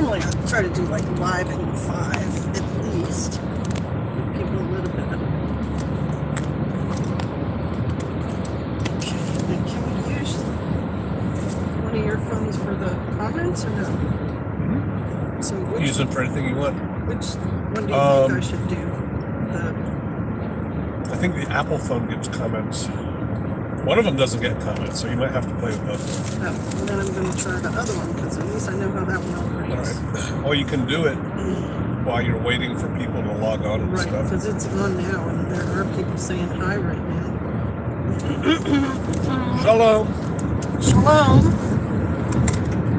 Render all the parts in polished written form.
Normally I try to do like live at 5 at least. Give people a little bit of... Okay, and can we use one of your phones for the comments or no? Mm-hmm. So use it for anything you want. which one do you think I should do? I think the Apple phone gets comments. One of them doesn't get comments, so you might have to play with both. Oh, and then I'm going to try the other one because at least I know how that one operates. All right. Well, you can do it while you're waiting for people to log on and Right, stuff. because it's on now, and there are people saying hi right now. Shalom. Shalom.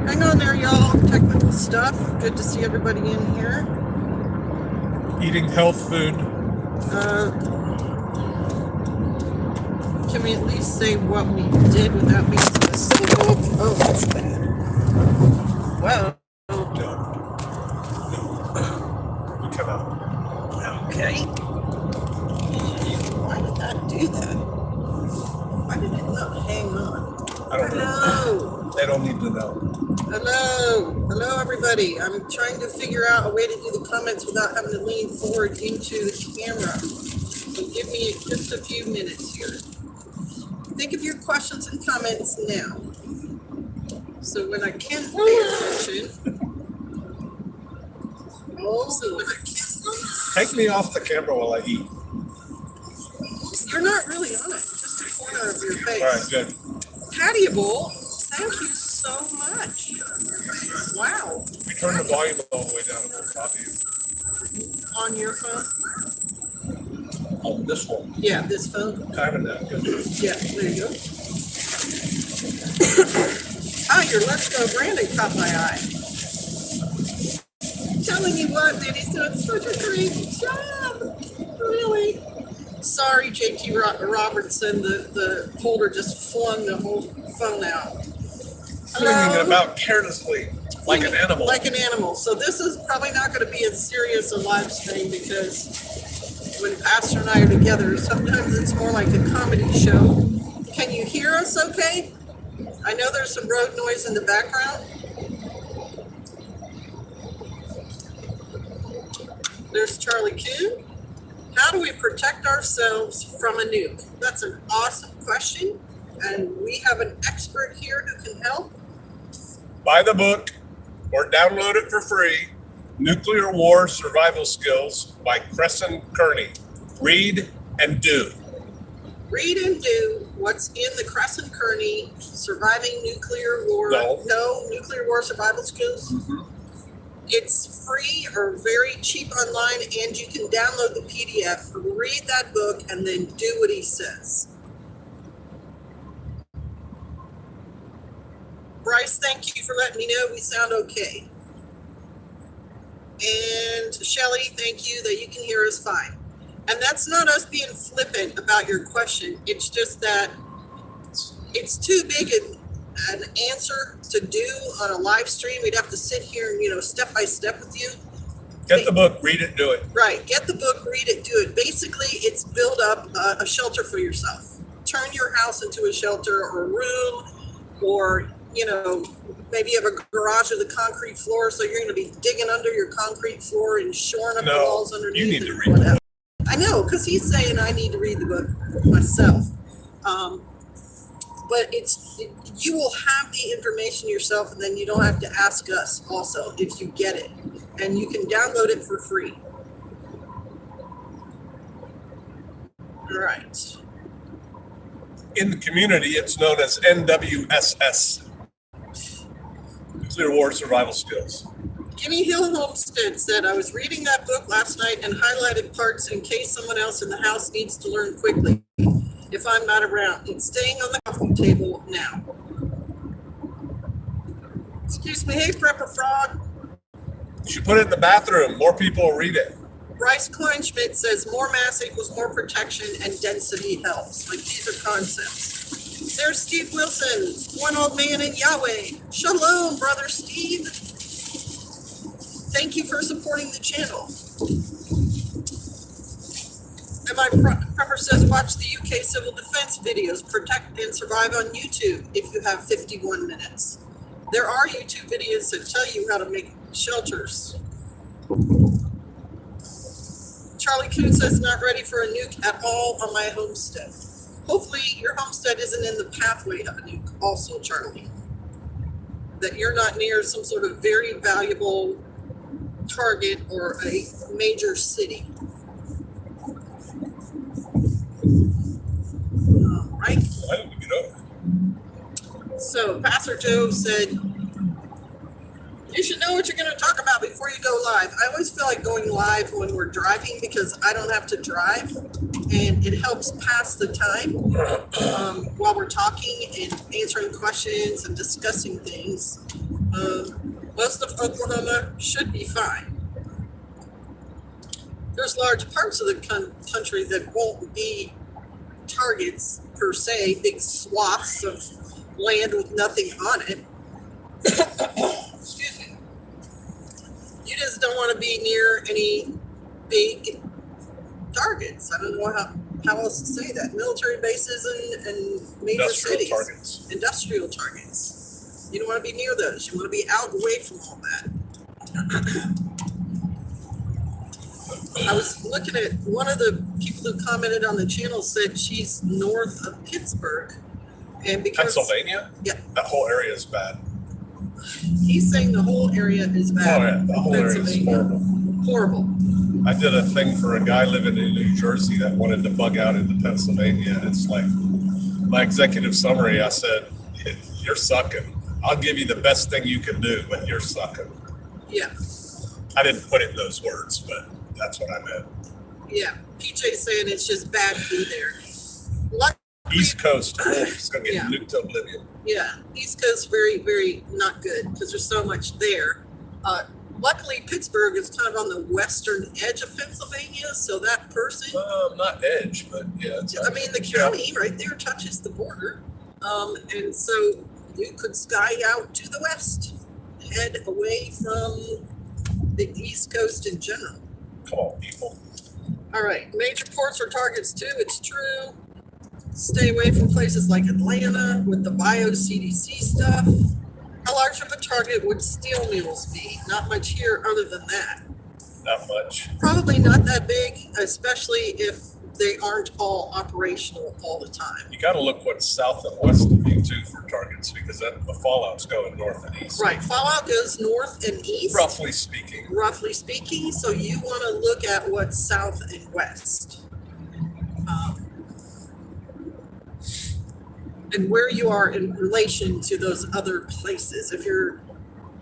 Hang on there, y'all. Technical stuff. Good to see everybody in here. Eating health food. Can we at least say what we did without being specific? Oh, that's bad. Wow. No. You cannot. Okay. Why did that do that? Why did it not hang on? I don't know. Hello. They don't need to know. Hello. Hello, everybody. I'm trying to figure out a way to do the comments without having to lean forward into the camera. So give me just a few minutes here. Think of your questions and comments now. So when I can't pay attention. Take me off the camera while I eat. You're not really on it, just the corner of your face. All right, good. Pattyable, thank you so much. Wow. We turn the volume all the way down and we'll copy On your phone? you. On this one. Yeah, this phone. Timing that. Good. Yeah, there you go. Your Let's Go Brandon caught my eye. Telling you what, man, he's doing such a great job. Really. Sorry, JT Robertson, the holder just flung the whole phone out. Flinging it about carelessly, like an animal. Like an animal. So this is probably not going to be as serious a live stream because when Pastor and I are together, sometimes it's more like a comedy show. Can you hear us okay? I know there's some road noise in the background. There's Charlie Kuhn. How do we protect ourselves from a nuke? That's an awesome question, and we have an expert here who can help. Buy the book or download it for free. Nuclear War Survival Skills by Crescent Kearney. Read and do. Read and do what's in the Crescent Kearney Surviving Nuclear War. No, Nuclear War Survival Skills. Mm-hmm. It's free or very cheap online, and you can download the PDF. Read that book and then do what he says. Bryce, thank you for letting me know we sound okay. And Shelly, thank you that you can hear us fine. And that's not us being flippant about your question. It's just that it's too big an answer to do on a live stream. We'd have to sit here and, step by step with you. Get the book, read it, do it. Right. Get the book, read it, do it. Basically, it's build up a shelter for yourself. Turn your house into a shelter or a room, or, maybe you have a garage with a concrete floor, so you're going to be digging under your concrete floor and shoring up the walls underneath. You need to read the book. I know, because he's saying I need to read the book myself. But you will have the information yourself, and then you don't have to ask us also if you get it. And you can download it for free. All right. In the community, it's known as NWSS. Nuclear War Survival Skills. Gimme Hill Homestead said, I was reading that book last night and highlighted parts in case someone else in the house needs to learn quickly. If I'm not around, it's staying on the coffee table now. Excuse me, hey, Prepper Frog. You should put it in the bathroom. More people will read it. Bryce Kleinschmidt says more mass equals more protection and density helps. Like, these are concepts. There's Steve Wilson, one old man in Yahweh. Shalom, brother Steve. Thank you for supporting the channel. And my prepper says, watch the UK civil defense videos, protect and survive on YouTube if you have 51 minutes. There are YouTube videos that tell you how to make shelters. Charlie Coon says not ready for a nuke at all on my homestead. Hopefully your homestead isn't in the pathway of a nuke also, Charlie. That you're not near some sort of very valuable target or a major city. All right. Why didn't we get over? So Pastor Joe said, you should know what you're going to talk about before you go live. I always feel like going live when we're driving because I don't have to drive, and it helps pass the time while we're talking and answering questions and discussing things. Most of Oklahoma should be fine. There's large parts of the country that won't be targets per se, big swaths of land with nothing on it. Excuse me. You just don't want to be near any big targets. I don't know how else to say that. Military bases and major cities. Targets. Industrial targets. You don't want to be near those. You want to be out away from all that. I was looking at one of the people who commented on the channel said she's north of Pittsburgh. And because Pennsylvania? Yeah. That whole area is bad. He's saying the whole area is bad. Oh, yeah. The whole area is horrible. Horrible. I did a thing for a guy living in New Jersey that wanted to bug out into Pennsylvania. It's like my executive summary, I said, you're sucking. I'll give you the best thing you can do, but you're sucking. Yeah. I didn't put it in those words, but that's what I meant. Yeah. PJ saying it's just bad to be there. East Coast, it's going to get nuked to oblivion. Yeah. East Coast, very, very not good because there's so much there. Luckily, Pittsburgh is kind of on the western edge of Pennsylvania, so that person... not edge, but yeah. I mean, the county right there touches the border. And so you could sky out to the west, head away from the East Coast in general. Come on, people. All right. Major ports are targets too. It's true. Stay away from places like Atlanta with the bio-CDC stuff. How large of a target would steel mills be? Not much here other than that. Not much. Probably not that big, especially if they aren't all operational all the time. You got to look what's south and west of you too for targets because the fallout's going north and east. Right. Fallout goes north and east. Roughly speaking. Roughly speaking. So you want to look at what's south and west. And where you are in relation to those other places. If you're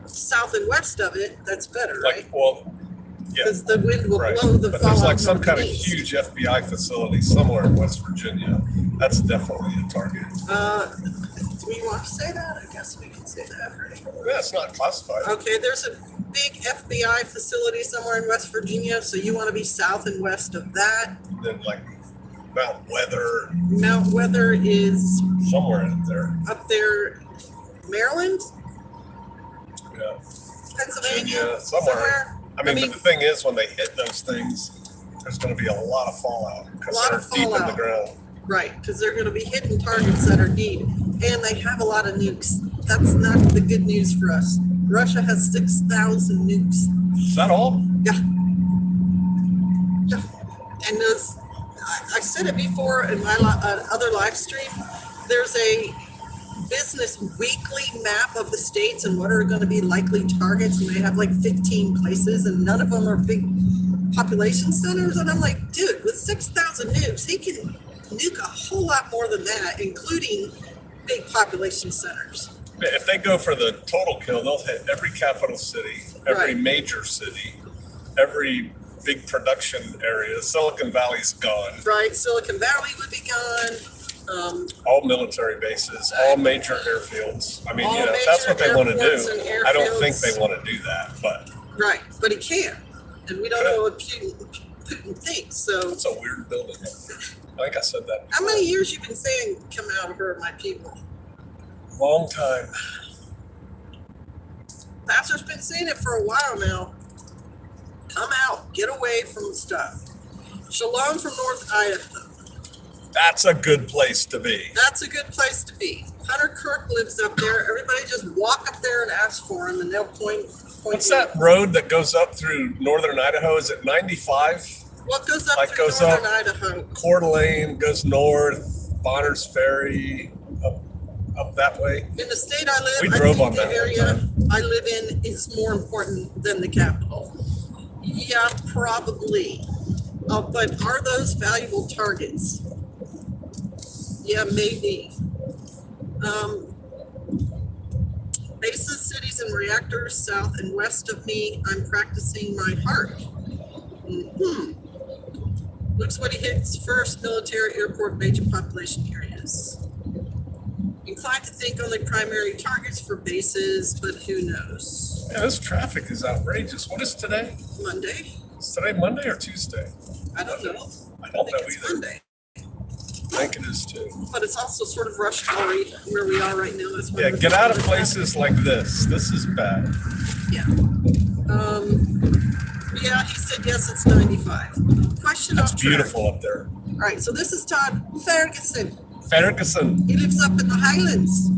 south and west of it, that's better, right? Well, yeah. Because the wind will blow the but fallout. there's like some north kind and of east. huge FBI facility somewhere in West Virginia. That's definitely a target. Do we want to say that? I guess we can say that, right? Yeah, it's not classified. Okay, there's a big FBI facility somewhere in West Virginia, so you want to be south and west of that. And then like Mount Weather. Mount Weather is Somewhere in there. up there, Maryland, Yeah. Pennsylvania, Virginia, somewhere. I mean, but the thing is, when they hit those things, there's going to be a lot of fallout because they're deep in the ground. Right, because they're going to be hitting targets that are deep, and they have a lot of nukes. That's not the good news for us. Russia has 6,000 nukes. Is that all? Yeah. Yeah. And those, I said it before in my other live stream, there's a business weekly map of the states and what are going to be likely targets, and they have like 15 places, and none of them are big population centers. And I'm like, dude, with 6,000 nukes, he can nuke a whole lot more than that, including big population centers. If they go for the total kill, they'll hit every capital city, every major city, every big production area. Silicon Valley's gone. Right, Silicon Valley would be gone. All military bases, all major airfields. I mean, All if that's what they want to major do. airports and I don't think airfields. they want to do that, but Right, but he can. And we don't know what Putin thinks, so... it's a weird building. I think I said that How before. many years you been saying, come out here, my people? Long time. Pastor's been saying it for a while now. Come out, get away from stuff. Shalom from North Idaho. That's a good place to be. That's a good place to be. Hunter Kirk lives up there. Everybody just walk up there and ask for them, and they'll point. What's that road that goes up through northern Idaho? Is it 95? What goes up Like through goes northern up Idaho? Coeur d'Alene, goes north, Bonners Ferry, up that way. In the state I live, We I drove think on the that one area time. I live in is more important than the capital. Yeah, probably. But are those valuable targets? Yeah, maybe. Bases, cities, and reactors south and west of me. I'm practicing my heart. Looks what he hits first: military, airport, major population areas. Inclined to think only primary targets for bases, but who knows? Yeah, this traffic is outrageous. What is today? Monday? Is today Monday or Tuesday? I don't know. I don't I think know it's either. Monday. I think it is too. But it's also sort of rush hour where we are right now. That's why Yeah, we're get out of thinking places like this. This is bad. Yeah. Yeah, he said yes, it's 95. Question It's off track. beautiful up there. All right, so this is Todd Ferguson. Ferguson. He lives up in the Highlands.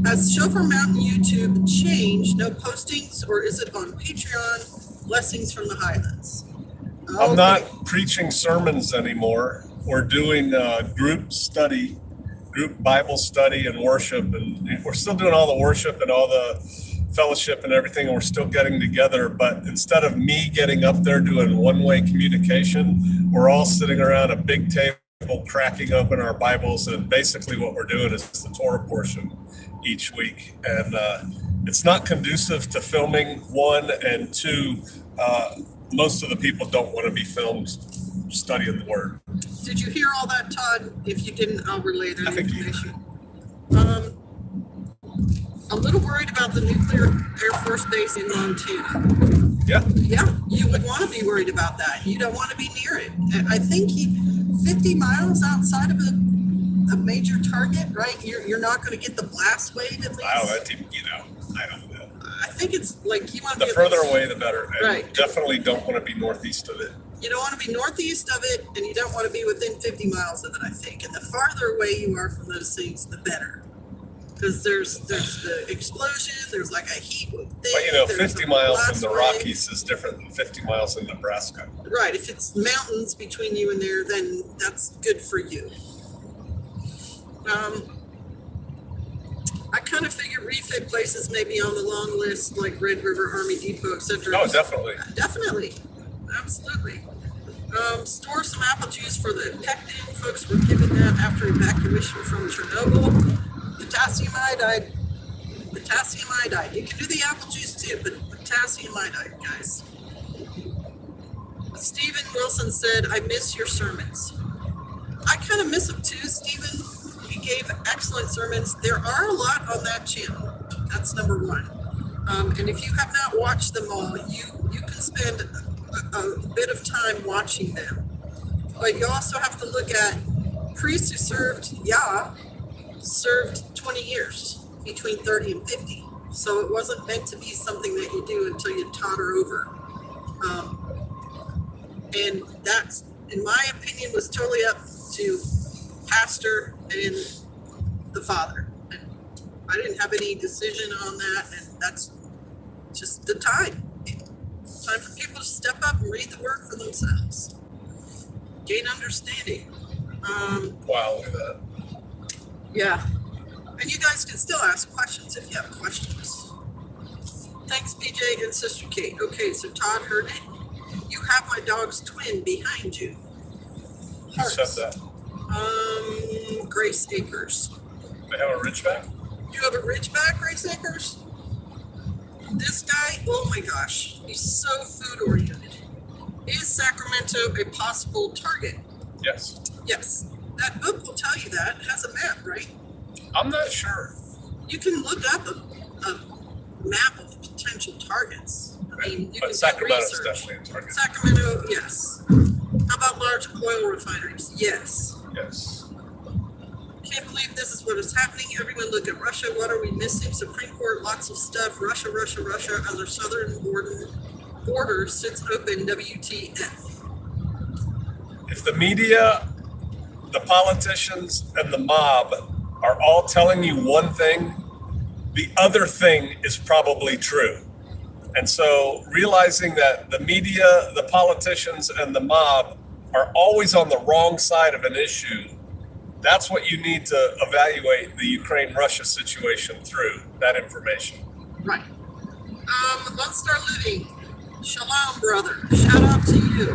Has Chauffeur Mountain YouTube changed? No postings, or is it on Patreon? Blessings from the Highlands. I'm Okay. not preaching sermons anymore. We're doing group study, group Bible study and worship, and we're still doing all the worship and all the fellowship and everything, and we're still getting together. But instead of me getting up there doing one-way communication, we're all sitting around a big table cracking open our Bibles, and basically what we're doing is the Torah portion each week. And it's not conducive to filming, one, and two, most of the people don't want to be filmed studying the Word. Did you hear all that, Todd? If you didn't, I'll relay that I think you information. A little worried about the nuclear Air Force base in Montana. Yeah. Yeah, you would want to be worried about that. You don't want to be near it. I think 50 miles outside of a major target, right? You're not going to get the blast wave at least. Wow, that team, I don't know. I think it's like you want to The be at further least- away, the better. And Right. definitely don't want to be northeast of it. You don't want to be northeast of it, and you don't want to be within 50 miles of it, I think. And the farther away you are from those things, the better. Because there's the explosion, there's like a heat thing. But there's 50 a miles in blast the wave. Rockies is different than 50 miles in Nebraska. Right, if it's mountains between you and there, then that's good for you. I kind of figure refit places may be on the long list, like Red River, Army Depot, etc. Oh, definitely. Definitely, absolutely. Store some apple juice for the pectin. Folks were given that after evacuation from Chernobyl. Potassium iodide. You can do the apple juice too, but potassium iodide, guys. Stephen Wilson said, I miss your sermons. I kind of miss them too, Stephen. You gave excellent sermons. There are a lot on that channel. That's number one. And if you have not watched them all, you can spend a bit of time watching them. But you also have to look at priests who served served 20 years, between 30 and 50. So it wasn't meant to be something that you do until you totter over. And that's, in my opinion, was totally up to pastor and the father. And I didn't have any decision on that, and that's just the time. Time for people to step up and read the word for themselves. Gain understanding. Wow, look at that. Yeah. And you guys can still ask questions if you have questions. Thanks, PJ and Sister Kate. Okay, so Todd heard it. You have my dog's twin behind you. Who said that? Grace Acres. They have a Ridgeback? You have a Ridgeback, Grace Acres? This guy, oh my gosh, he's so food oriented. Is Sacramento a possible target? Yes. Yes. That book will tell you that. It has a map, right? I'm not sure. You can look up a map of potential targets. I mean, you can But do Sacramento's research. definitely a target. Sacramento, yes. How about large oil refineries? Yes. Yes. Can't believe this is what is happening. Everyone look at Russia. What are we missing? Supreme Court, lots of stuff. Russia as our southern border sits open. WTF. If the media, the politicians, and the mob are all telling you one thing, the other thing is probably true. And so realizing that the media, the politicians, and the mob are always on the wrong side of an issue, that's what you need to evaluate the Ukraine-Russia situation through, that information. Right. Let's start living. Shalom, brother. Shout out to you.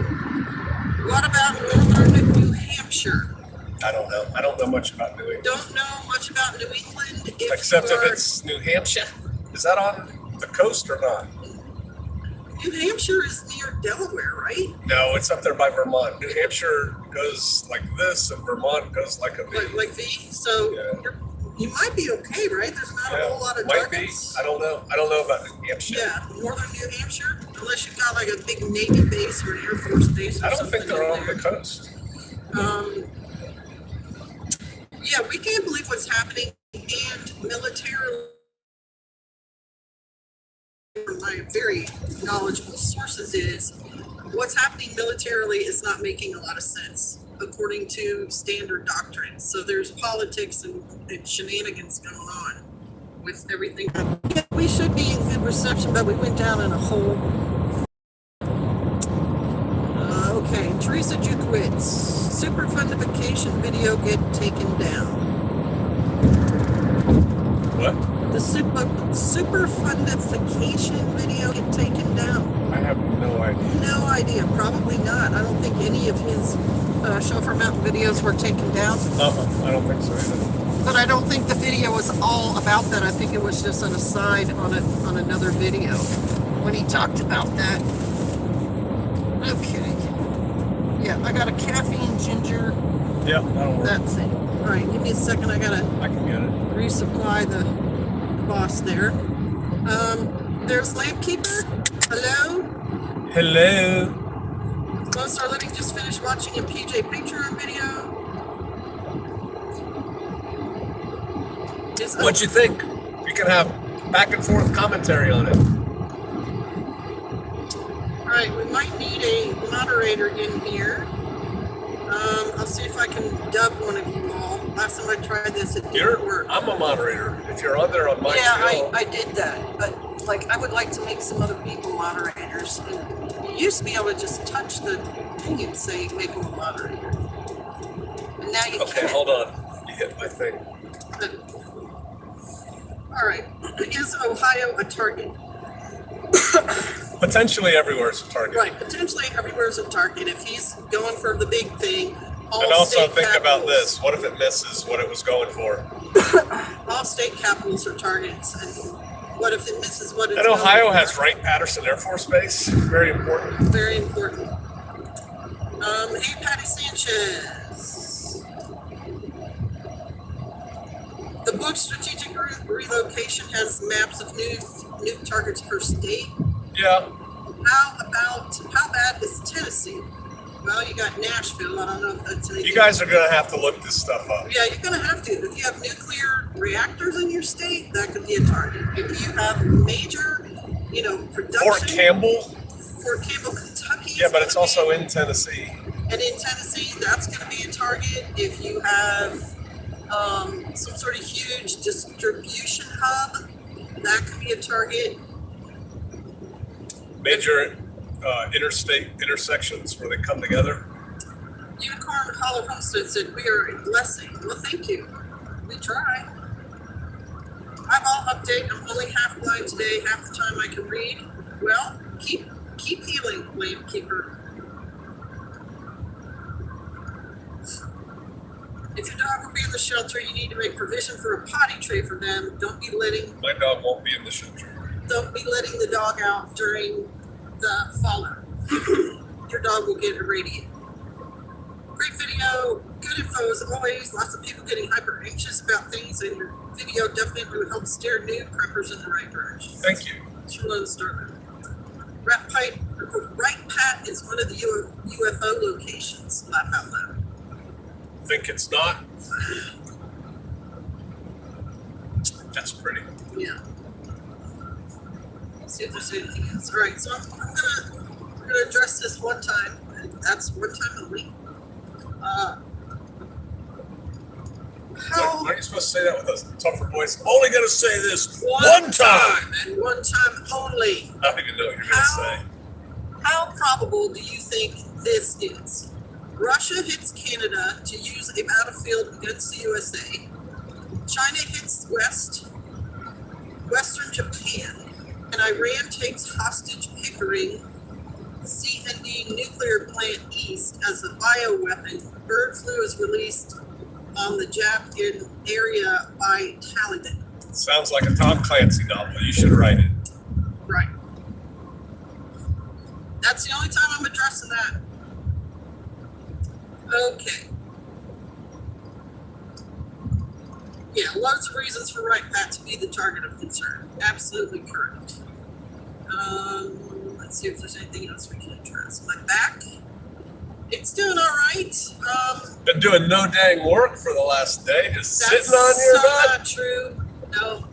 What about northern New Hampshire? I don't know. I don't know much about New England. Don't know much about New England. Except if it's New Hampshire. Is that on the coast or not? New Hampshire is near Delaware, right? No, it's up there by Vermont. New Hampshire goes like this, and Vermont goes like a V. Like V. So Yeah. you might be okay, right? There's not a whole lot of might be. targets. I don't know. I don't know about New Hampshire. Yeah, northern New Hampshire, unless you've got like a big Navy base or an Air Force base or I don't something think they're in on there. the coast. Yeah, we can't believe what's happening, and militarily, from my very knowledgeable sources, is what's happening militarily is not making a lot of sense according to standard doctrine. So there's politics and shenanigans going on with everything. Yeah, we should be in good reception, but we went down in a hole. Okay, Teresa Jukowitz, super fundification video get taken down. What? The super fundification video get taken down. I have no idea. No idea, probably not. I don't think any of his Chauffeur Mountain videos were taken down. I don't think so either. But I don't think the video was all about that. I think it was just an aside on another video when he talked about that. Okay. Yeah, I got a caffeine ginger. Yeah, that'll work. That thing. All right, give me a second. I gotta I can get it. resupply the boss there. There's Lampkeeper. Hello. Hello. Lone Star Living just finished watching a PJ Patreon video. What'd you think? We can have back and forth commentary on it. All right, we might need a moderator in here. I'll see if I can dub one of you all. Last time I tried this, it didn't work. I'm a moderator. If you're on there on my show. I did that, but like I would like to make some other people moderators. And you used to be able to just touch the thing and say make them a moderator. And now you can't. Okay, hold on. You hit my thing. All right, is Ohio a target? Potentially everywhere is a target. Right, potentially everywhere is a target. If he's going for the big thing, all And also state think about capitals- this. What if it misses what it was going for? All state capitals are targets, and what if it misses what it's And going Ohio for? has Wright-Patterson Air Force Base. Very important. Very important. Hey, Patty Sanchez. The book Strategic Relocation has maps of new targets per state. Yeah. How bad is Tennessee? Well, you got Nashville. I don't know if that's anything. You guys are going to have to look this stuff up. Yeah, you're going to have to. If you have nuclear reactors in your state, that could be a target. If you have major, production. Fort Campbell. Fort Campbell, Kentucky. Yeah, but it's also in Tennessee. And in Tennessee, that's going to be a target. If you have some sort of huge distribution hub, that could be a target. Major interstate intersections where they come together. Unicorn Hollow Homestead said, "We are a blessing." Well, thank you. We try. Eyeball update. I'm only half blind today. Half the time I can read. Well, keep healing, Lampkeeper. If your dog will be in the shelter, you need to make provision for a potty tray for them. Don't be letting My dog won't be in the shelter. the dog out during the fallout. Your dog will get irradiated. Great video, good info as always. Lots of people getting hyper anxious about things, and your video definitely would help steer new preppers in the right direction. Thank you. Shalom Starler. Right Pat is one of the UFO locations. Laugh out loud. Think it's not? That's pretty. Yeah. See if there's anything else. All right, so I'm gonna address this one time. And that's one time only. How Aren't you supposed to say that with a tougher voice? Only going to say this one time. and one time only. I don't even know what you're going to say. How probable do you think this is? Russia hits Canada to use a battlefield against the USA. China hits Western Japan, and Iran takes hostage Pickering C&D nuclear plant east as a bioweapon. Bird flu is released on the Jap-in area by Taliban. Sounds like a Tom Clancy novel. You should write it. Right. That's the only time I'm addressing that. Okay. Yeah, lots of reasons for right Pat to be the target of concern. Absolutely correct. Let's see if there's anything else we can address. My back, it's doing all right. Been doing no dang work for the last day, just That's sitting on your so butt. not true. No.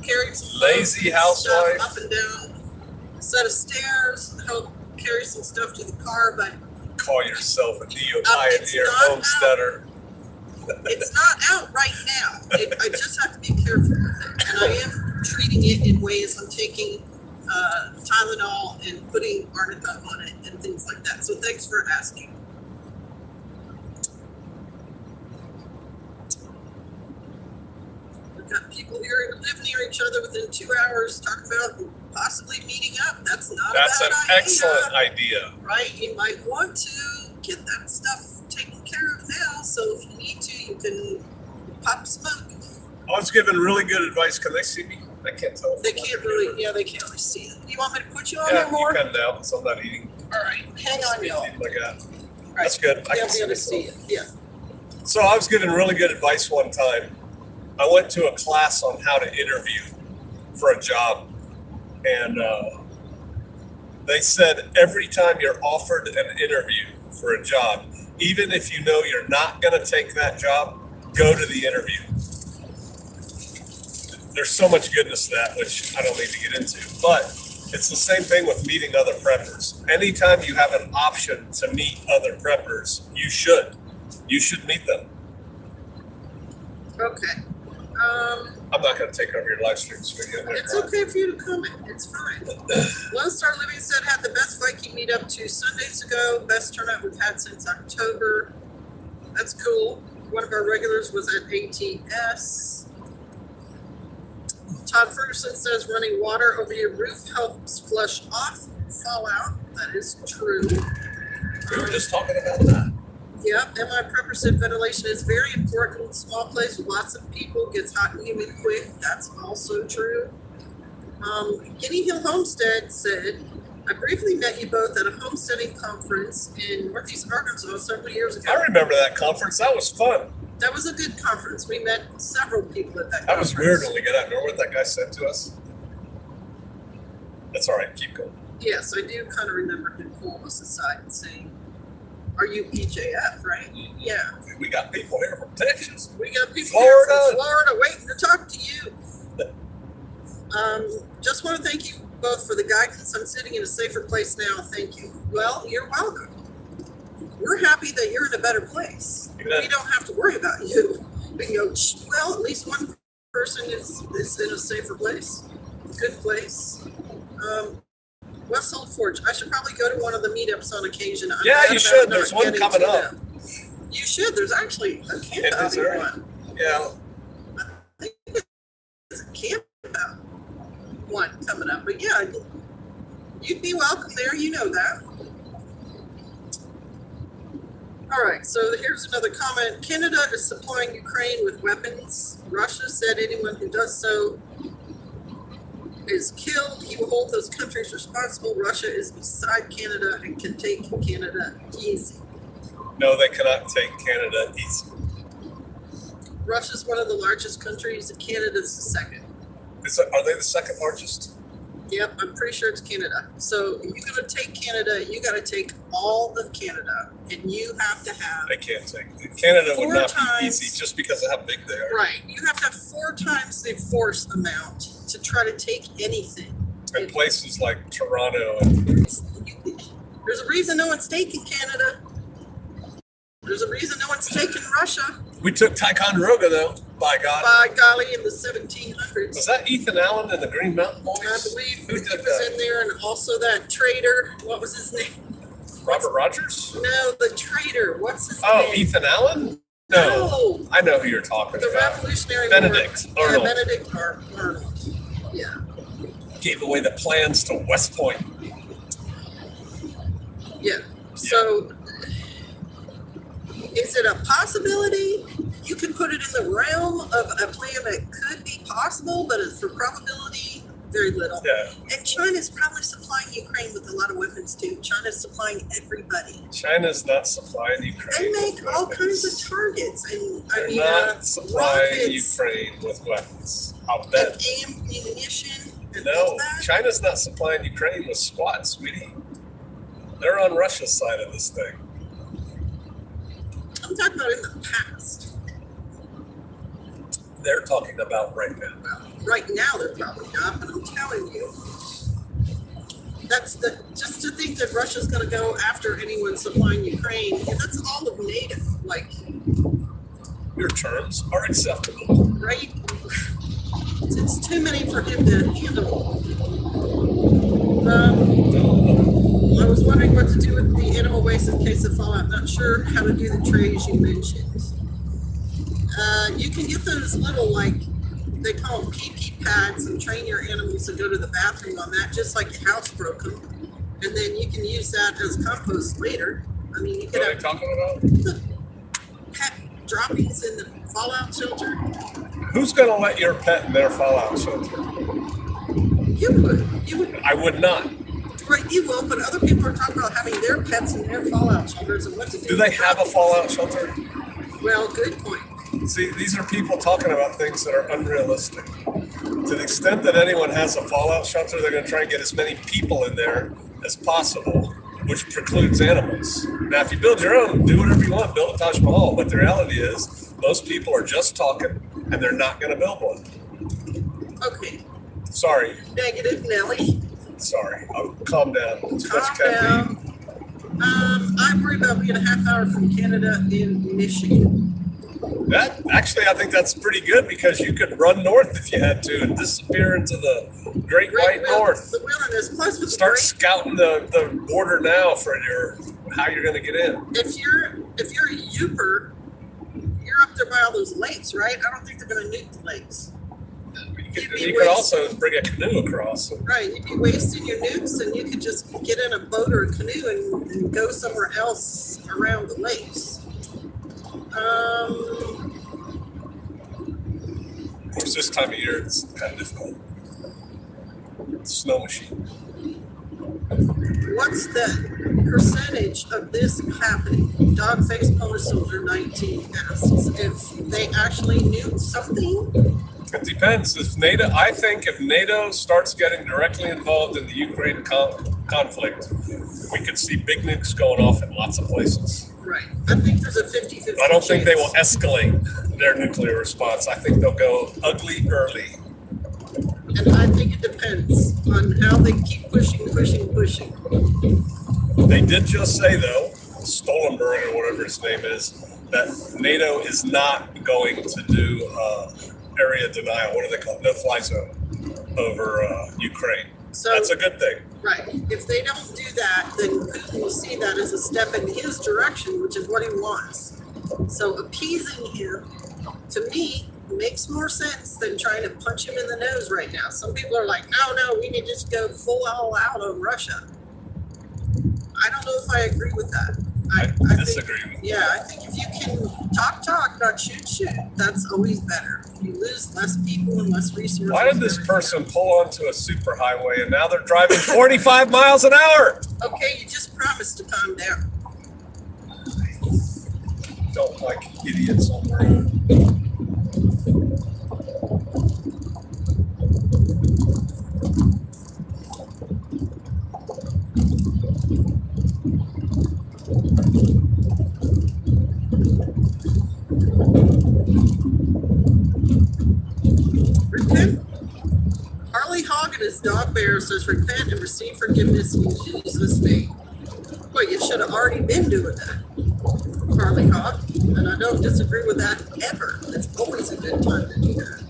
Carried some Lazy housewife. stuff up and down. Set of stairs. Help carry some stuff to the car, but Call yourself a it's neo-pioneer not homesteader. it's not out right now. I just have to be careful with it. And I am treating it in ways I'm taking Tylenol and putting arnica on it and things like that. So thanks for asking. We've got people here who live near each other within 2 hours talk about possibly meeting up. That's not That's a an bad idea. excellent idea. Right? You might want to get that stuff taken care of now. So if you need to, you can pop smoke. I was giving really good advice. Can they see me? I can't tell. They can't really, yeah, they can't really see it. You want me to put you on Yeah, there more? you can now, so I'm not eating. All right, hang on, y'all. Like that. All That's right. good. I They'll can be able to see myself. it, yeah. So I was giving really good advice one time. I went to a class on how to interview for a job, and they said every time you're offered an interview for a job, even if you know you're not going to take that job, go to the interview. There's so much goodness to that, which I don't need to get into, but it's the same thing with meeting other preppers. Anytime you have an option to meet other preppers, you should meet them. Okay. I'm not going to take over your live stream, sweetie. It's okay for you to comment. It's fine. Lone Star Living said had the best Viking meetup 2 Sundays ago. Best turnout we've had since October. That's cool. One of our regulars was at ATS. Todd Ferguson says running water over your roof helps flush off fallout. That is true. We were just talking about that. Yep, MI Prepper said ventilation is very important. Small place with lots of people, gets hot and humid quick. That's also true. Guinea Hill Homestead said, I briefly met you both at a homesteading conference in Northeast Arkansas several years ago. I remember that conference. That was fun. That was a good conference. We met several people at that That conference. was weird when we got out. Remember what that guy said to us? That's all right. Keep going. Yes, I do kind of remember him pulling us aside and saying, are you PJF, right? Yeah. We got people here from Texas. We got people Florida. here from Florida waiting to talk to you. Just want to thank you both for the guidance. I'm sitting in a safer place now. Thank you. Well, you're welcome. We're happy that you're in a better place. Amen. We don't have to worry about you. We can go, well, at least one person is in a safer place. Good place. Westhold Forge. I should probably go to one of the meetups on occasion. I'm Yeah, bad you about should. not There's one getting coming to up. them. You should. There's actually a camp In out Missouri? here one. Yeah. I think there's a camp out one coming up. But yeah, you'd be welcome there. You know that. All right, so here's another comment. Canada is supplying Ukraine with weapons. Russia said anyone who does so is killed. He will hold those countries responsible. Russia is beside Canada and can take Canada easy. No, they cannot take Canada easy. Russia's one of the largest countries, and Canada's the second. Are they the second largest? Yep, I'm pretty sure it's Canada. So if you're going to take Canada, you got to take all of Canada, and you have to have They can't take. Canada would 4 not times. be easy just because of how big they are. Right. You have to have 4 times the force amount to try to take anything. And places like Toronto and There's a reason no one's taking Canada. There's a reason no one's taking Russia. We took Ticonderoga, though, by God. By golly, in the 1700s. Was that Ethan Allen and the Green Mountain Boys? I believe Who he did was that? in there, and also that trader. What was his name? Robert Rogers? No, the trader. What's his Oh, name? Ethan Allen? No. I know who you're talking The about. Revolutionary Benedict War. Arnold. Yeah, Benedict Arnold. Yeah. Gave away the plans to West Point. Yeah. So, is it a possibility? You can put it in the realm of a plan that could be possible, but it's for probability, very little. Yeah. And China's probably supplying Ukraine with a lot of weapons too. China's supplying everybody. China's not supplying They Ukraine make with all weapons. kinds of targets, and They're not supplying rockets, Ukraine with weapons. I'll and bet. ammunition, and all No, that. China's not supplying Ukraine with squat, sweetie. They're on Russia's side of this thing. I'm talking about in the past. They're talking about right now. Well, right now they're probably not, but I'm telling you, just to think that Russia's going to go after anyone supplying Ukraine, and that's all of NATO, like, Your terms are acceptable. right? It's too many for him to handle. I was wondering what to do with the animal waste in case of fallout. Not sure how to do the trays you mentioned. You can get those little, like, they call them pee-pee pads, and train your animals to go to the bathroom on that, just like your house broke them. And then you can use that as compost later. I mean, you could What are have they talking about? the pet droppings in the fallout shelter. Who's going to let your pet in their fallout shelter? You would. I would not. Right, you will, but other people are talking about having their pets in their fallout shelters and what to do. Do they have a fallout shelter? Well, good point. See, these are people talking about things that are unrealistic. To the extent that anyone has a fallout shelter, they're going to try and get as many people in there as possible, which precludes animals. Now, if you build your own, do whatever you want, build a Taj Mahal. But the reality is, most people are just talking, and they're not going to build one. Okay, Sorry. negative Nelly. Sorry. I'll calm down. Too much Calm caffeine. down. I worry about being a half hour from Canada in Michigan. I think that's pretty good because you could run north if you had to and disappear into the Great White North. The wilderness. Plus, with Start the scouting the border now for how you're going to get in. if you're a Youper, you're up there by all those lakes, right? I don't think they're going to nuke the lakes. You could also bring a canoe across. Right, you'd be wasting your nukes, and you could just get in a boat or a canoe and go somewhere else around the lakes. It's this time of year, it's kind of difficult. Snow machine. What's the percentage of this happening? Dog-faced Polish soldier 19 asks if they actually nuke something. It depends. I think if NATO starts getting directly involved in the Ukraine conflict, we could see big nukes going off in lots of places. Right. I think there's a 50-50 I don't think they will chance. escalate their nuclear response. I think they'll go ugly early. And I think it depends on how they keep pushing. They did just say, though, Stoltenberg or whatever his name is, that NATO is not going to do area denial. What do they call it? No-fly zone over Ukraine. So, that's a good thing. Right. If they don't do that, then Putin will see that as a step in his direction, which is what he wants. So appeasing him, to me, makes more sense than trying to punch him in the nose right now. Some people are like, no, we need to just go full all out on Russia. I don't know if I agree with that. I disagree with you. Yeah, I think if you can talk, not shoot, that's always better. You lose less people and less resources. Why did this person pull onto a superhighway and now they're driving 45 miles an hour? Okay, you just promised to calm down. I don't like idiots on the road. Repent. Harley Hogg and his dog bear says, repent and receive forgiveness in Jesus' name. Well, you should have already been doing that, Harley Hawk, and I don't disagree with that ever. It's always a good time to do that.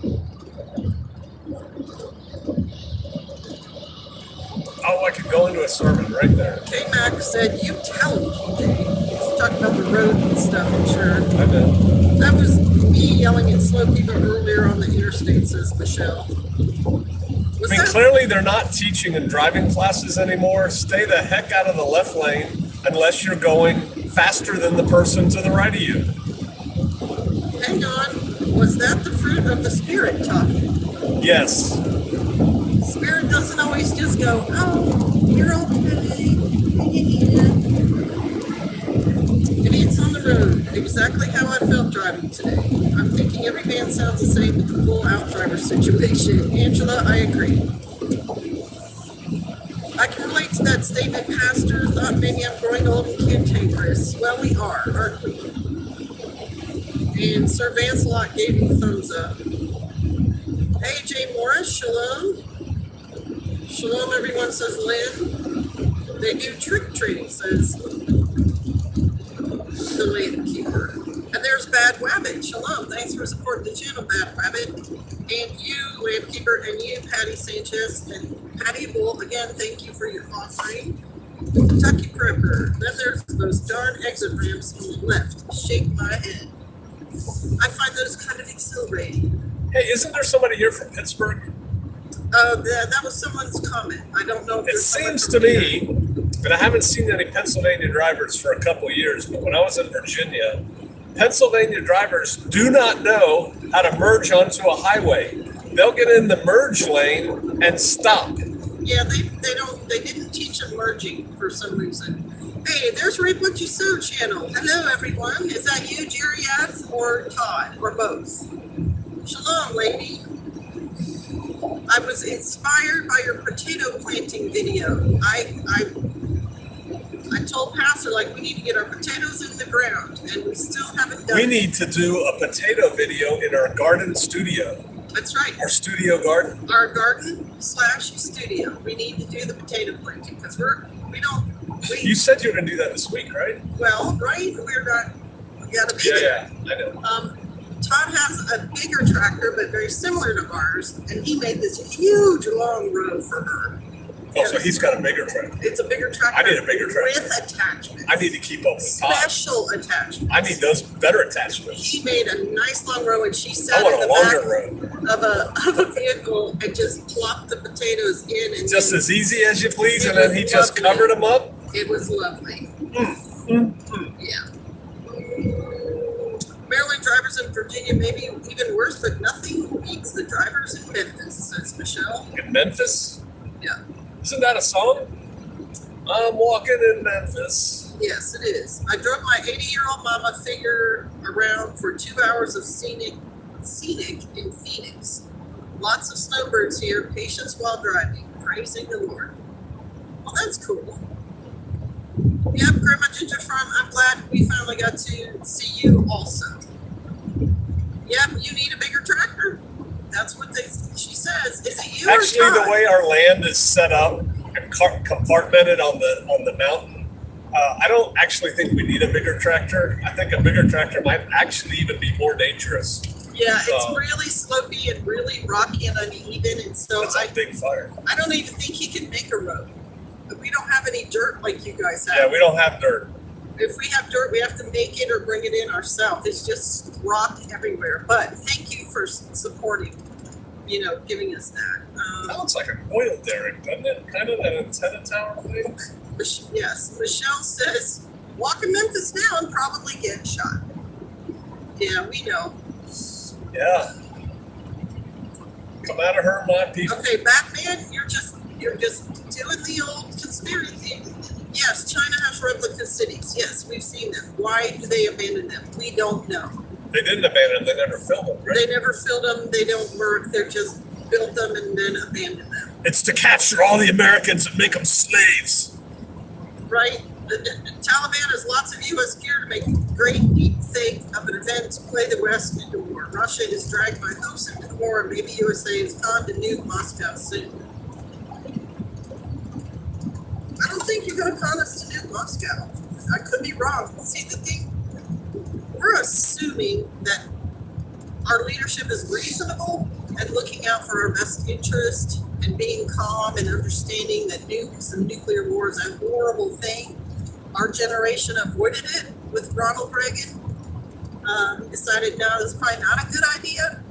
Oh, I could go into a sermon right there. K-Mac said, you tell him, TJ. He's talking about the road and stuff, I'm sure. I did. That was me yelling at slow people earlier on the interstate, says Michelle. I mean, clearly they're not teaching in driving classes anymore. Stay the heck out of the left lane unless you're going faster than the person to the right of you. Hang on. Was that the fruit of the Spirit talking? Yes. Spirit doesn't always just go, oh, you're okay. Idiots on the road. Exactly how I felt driving today. I'm thinking every man sounds the same with the pull-out driver situation. Angela, I agree. I can relate to that statement, Pastor. Thought maybe I'm growing old and cantankerous. Well, we are, aren't we? And Sir Vancelot gave me thumbs up. Hey, Jay Morris, shalom. Shalom, everyone, says Lynn. They do trick treating, says the lady keeper. And there's Bad Wabbit. Shalom. Thanks for supporting the channel, Bad Wabbit. And you, Lamb Keeper, and you, Patty Sanchez, and Patty Bull, again, thank you for your offering. Kentucky Prepper. Then there's those darn exit ramps on the left. Shake my head. I find those kind of exhilarating. Hey, isn't there somebody here from Pittsburgh? That was someone's comment. I don't know if it seems to me, and I haven't seen any Pennsylvania drivers for a couple of years, but when I was in Virginia, Pennsylvania drivers do not know how to merge onto a highway. They'll get in the merge lane and stop. Yeah, they didn't teach them merging for some reason. Hey, there's Reap What You Sow channel. Hello, everyone. Is that you, Jerry F., or Todd, or both? Shalom, lady. I was inspired by your potato planting video. I told Pastor, like, we need to get our potatoes in the ground, and we still haven't done it. We need to do a potato video in our garden studio. That's right. Our studio garden. Our garden/studio. We need to do the potato planting, because You said you were going to do that this week, right? Well, right? We got to be there. Yeah, I know. Todd has a bigger tractor, but very similar to ours, and he made this huge long row for her. Oh, so he's got a bigger tractor. It's a bigger tractor. I need a bigger tractor. With attachments. I need to keep up with Todd. Special attachments. I need those better attachments. He made a nice long row, and she sat I in the want a longer back of a vehicle and just plopped the potatoes in. And just as easy as you please, and then he just covered them up. It was lovely. Yeah. Maryland drivers in Virginia may be even worse, but nothing beats the drivers in Memphis, says Michelle. In Memphis? Yeah. Isn't that a song? I'm walking in Memphis. Yes, it is. I drove my 80-year-old mama figure around for 2 hours of scenic in Phoenix. Lots of snowbirds here, patience while driving, praising the Lord. Well, that's cool. Yep, Grandma Ginger Farm, I'm glad we finally got to see you also. Yep, you need a bigger tractor. That's what she says. Is it you Actually, or Todd? the way our land is set up and compartmented on the mountain, I don't actually think we need a bigger tractor. I think a bigger tractor might actually even be more dangerous. Yeah, it's really slopey and really rocky and uneven, and so it's a big fire. I don't even think he can make a road. But we don't have any dirt like you guys have. Yeah, we don't have dirt. If we have dirt, we have to make it or bring it in ourselves. It's just rock everywhere. But thank you for supporting, giving us that. That looks like an oil derrick, doesn't it? Kind of that antenna tower thing. Yes. Michelle says, walk in Memphis now and probably get shot. Yeah, we know. Yeah. Come out of her, my people. Okay, Batman, you're just doing the old conspiracy. Yes, China has replica cities. Yes, we've seen them. Why do they abandon them? We don't know. They didn't abandon them. They never filled them, right? They never filled them. They don't work. They're just built them and then abandoned them. It's to capture all the Americans and make them slaves. Right? The Taliban has lots of U.S. gear to make a great deep fake of an event to play the West into war. Russia is dragged by hoops into the war, and maybe USA is con to nuke Moscow soon. I don't think you going to con us to do Moscow? I could be wrong. See, the thing, we're assuming that our leadership is reasonable and looking out for our best interest and being calm and understanding that nukes and nuclear war is a horrible thing. Our generation avoided it with Ronald Reagan. Decided now this is probably not a good idea.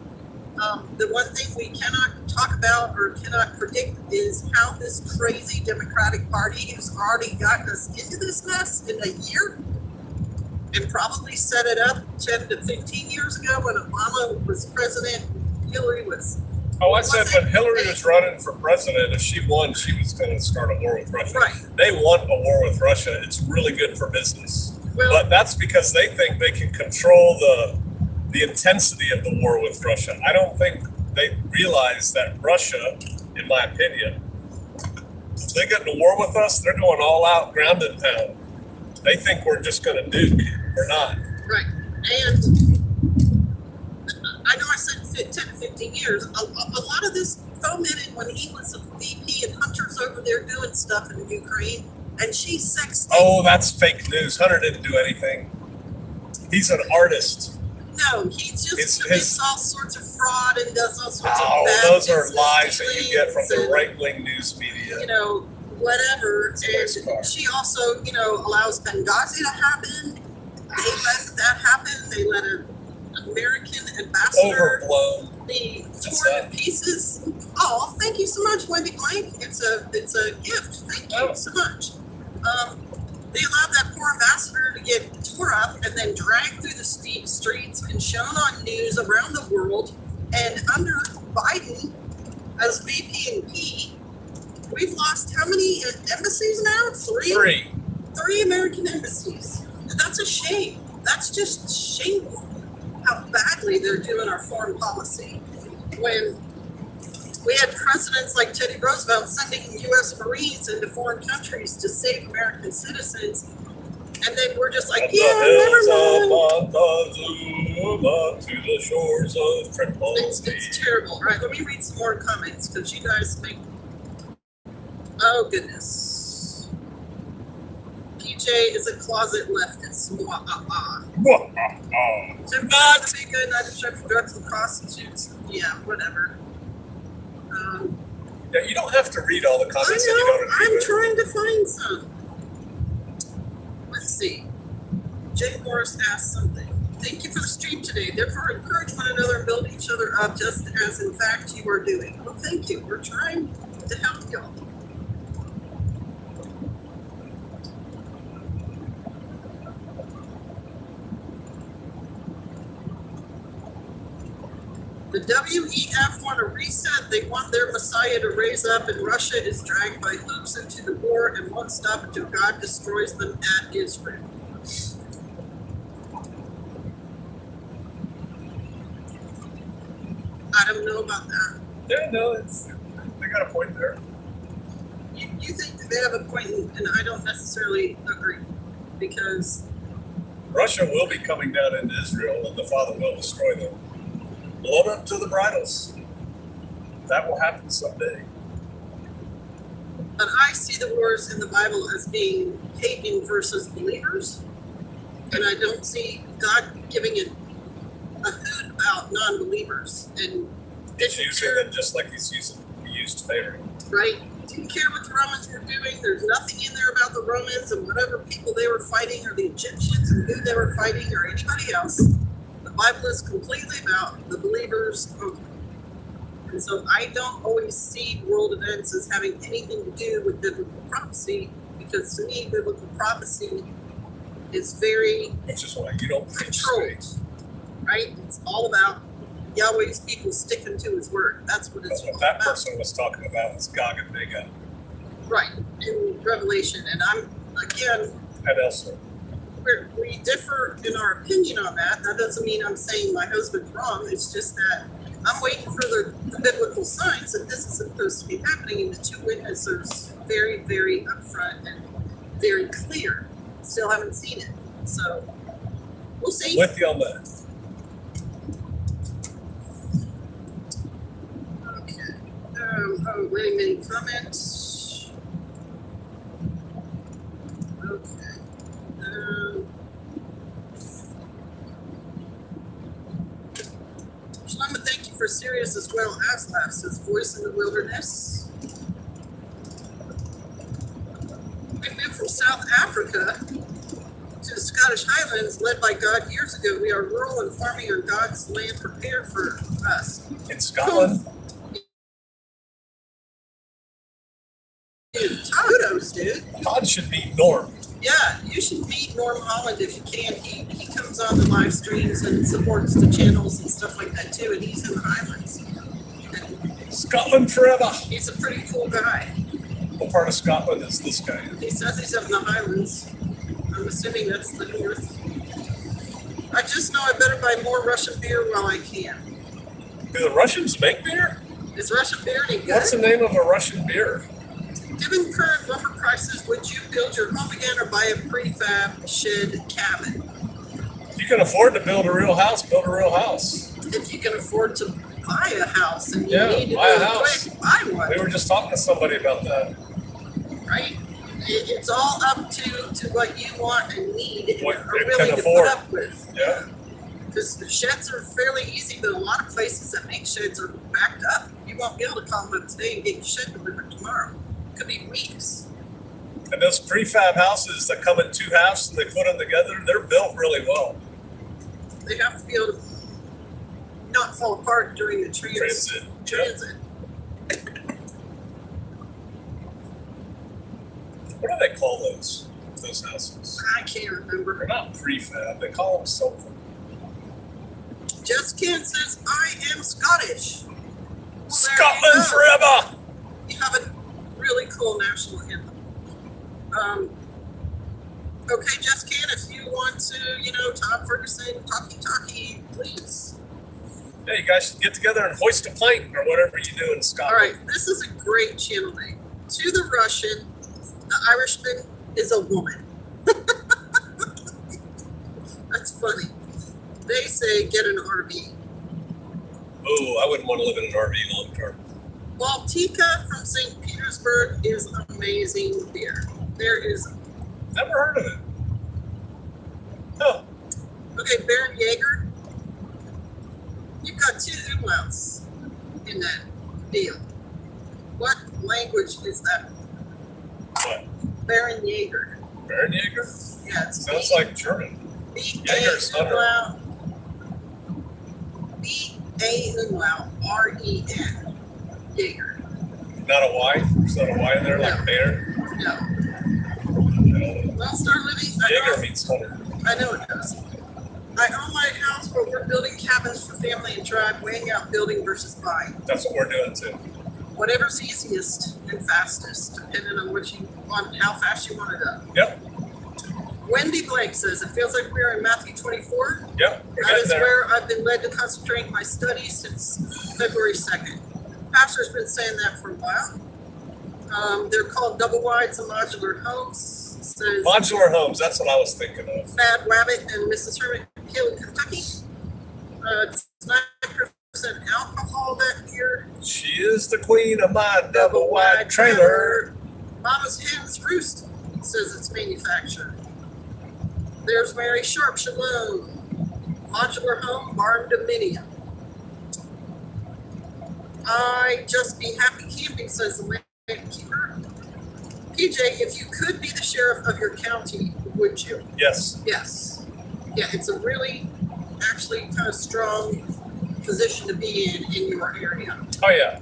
The one thing we cannot talk about or cannot predict is how this crazy Democratic Party has already gotten us into this mess in a year and probably set it up 10 to 15 years ago when Obama was president, Hillary was. Oh, I said when Hillary was running for president, if she won, she was going to start a war with Russia. Right. They want a war with Russia. It's really good for business. Well, but that's because they think they can control the intensity of the war with Russia. I don't think they realize that Russia, in my opinion, if they get in a war with us, they're going all out, ground and pound. They think we're just going to nuke. We're not. Right. And I know I said 10 to 15 years. A lot of this fomented when he was a VP and Hunter's over there doing stuff in Ukraine, and she's sexting. Oh, that's fake news. Hunter didn't do anything. He's an artist. No, he just commits all sorts of fraud and does all sorts of Oh, bad those are business lies that you get from the dealings right-wing news media. and, whatever. It's a nice car. And she also, allows Benghazi to happen. They let that happen. They let an American ambassador Overblown. be What's torn that? to pieces. Oh, thank you so much, Wendy Blank. It's a gift. Thank you Oh. so much. They allowed that poor ambassador to get tore up and then dragged through the streets and shown on news around the world. And under Biden as VP and P, we've lost how many embassies now? Three American embassies. That's a shame. That's just shameful how badly they're doing our foreign policy. When we had presidents like Teddy Roosevelt sending U.S. Marines into foreign countries to save American citizens, and then we're just like, From yeah, the hills never of mind. Montezuma to the shores of Tripoli. It's terrible. All right, let me read some more comments because you guys make. Oh goodness. PJ is a closet leftist. Not. To be good, not to check for drugs and prostitutes. Yeah, whatever. Yeah, you don't have to read all the I comments that you don't know. agree I'm with. trying to find some. Let's see. Jay Morris asked something. Thank you for the stream today. Therefore, encourage one another and build each other up, just as in fact you are doing. Well, thank you. We're trying to help y'all. The WEF want a reset. They want their Messiah to raise up, and Russia is dragged by hoops into the war and won't stop until God destroys them at Israel. I don't know about that. Yeah, no, they got a point there. You think that they have a point, and I don't necessarily agree, because Russia will be coming down into Israel, and the Father will destroy them. Load up to the bridles. That will happen someday. but I see the wars in the Bible as being pagan versus believers, and I don't see God giving it a hoot about non-believers. And He's using them just like he used Pharaoh. right? Didn't care what the Romans were doing. There's nothing in there about the Romans and whatever people they were fighting, or the Egyptians and who they were fighting, or anybody else. The Bible is completely about the believers only. And so I don't always see world events as having anything to do with biblical prophecy, because to me, biblical prophecy is very Which is why you don't preach controlled, straight. right? It's all about Yahweh's people sticking to his word. That's what it's That's all what that about. person was talking about was Gog and Magog Right, in Revelation. And I'm, again, and elsewhere. we differ in our opinion on that. That doesn't mean I'm saying my husband's wrong. It's just that I'm waiting for the biblical signs that this is supposed to be happening. And the two witnesses are very, very upfront and very clear. Still haven't seen it. So we'll see. With you on that. Okay. Wait a minute. Comments. for serious as well as laughs. His voice in the wilderness. We moved from South Africa to the Scottish Highlands, led by God years ago. We are rural and farming on God's land prepared for us. In Scotland? Dude, kudos, dude. Todd should be Norm. Yeah, you should meet Norm Holland if you can. He comes on the live streams and supports the channels and stuff like that too, and he's in the Highlands. And Scotland forever. he's a pretty cool guy. What part of Scotland is this guy in? He says he's up in the Highlands. I'm assuming that's the north. I just know I better buy more Russian beer while I can. Do the Russians make beer? Is Russian beer any good? What's the name of a Russian beer? Given current lumber prices, would you build your home again or buy a prefab shed cabin? If you can afford to build a real house, build a real house. If you can afford to buy a house and you Yeah, need to buy a do it house. quick, buy one. We were just talking to somebody about that. Right? It's all up to what you want and need and What are you willing can to afford. put up with. Yeah. Because the sheds are fairly easy, but a lot of places that make sheds are backed up. You won't be able to call them up today and get your shed delivered tomorrow. It could be weeks. And those prefab houses that come in two halves and they put them together, they're built really well. They have to be able to not fall apart during the Transit. transit. What do they call those houses? I can't remember. They're not prefab. They call them something. Just Ken says, I am Scottish. Well, there Scotland you go. forever! You have a really cool national anthem. Okay, Just Ken, if you want to, Todd Ferguson, talkie, please. Yeah, you guys should get together and hoist a plank or whatever you do in Scotland. All right, this is a great channel name. To the Russian, the Irishman is a woman. That's funny. They say get an RV. Oh, I wouldn't want to live in an RV long term. Baltica from St. Petersburg is amazing beer. There is, Never heard of it. Oh, okay, Baron Jaeger. You've got two umlauts in that deal. What language is that? what? Baron Jaeger. Baron Jaeger? Yeah, it's Sounds like German. Jaeger's B-A umlaut, R-E-N. Jaeger. Not a Y? There's not a Y in there like No. Baron? No. I don't know. Well, start living. Jaeger means hunter. I know it does. I own my house, but we're building cabins for family and tribe, weighing out building versus buying. That's what we're doing too. Whatever's easiest and fastest, depending on how fast you want it done. Yep. Wendy Blake says, it feels like we're in Matthew 24. Yep. We're That getting is there. where I've been led to concentrate my studies since February 2nd. Pastor's been saying that for a while. They're called double wides and modular homes. It says Modular homes, that's what I was thinking of. Bad Wabbit and Mrs. Hermit Hill in Kentucky. It's 9% alcohol that year. She is the queen of my double wide trailer. Mama's Hens Roost says it's manufactured. There's Mary Sharp Shalom. Modular home, barn dominium. I just be happy camping, says the landkeeper. PJ, if you could be the sheriff of your county, would you? Yes. Yes. Yeah, it's a really, actually kind of strong position to be in your area. Oh yeah.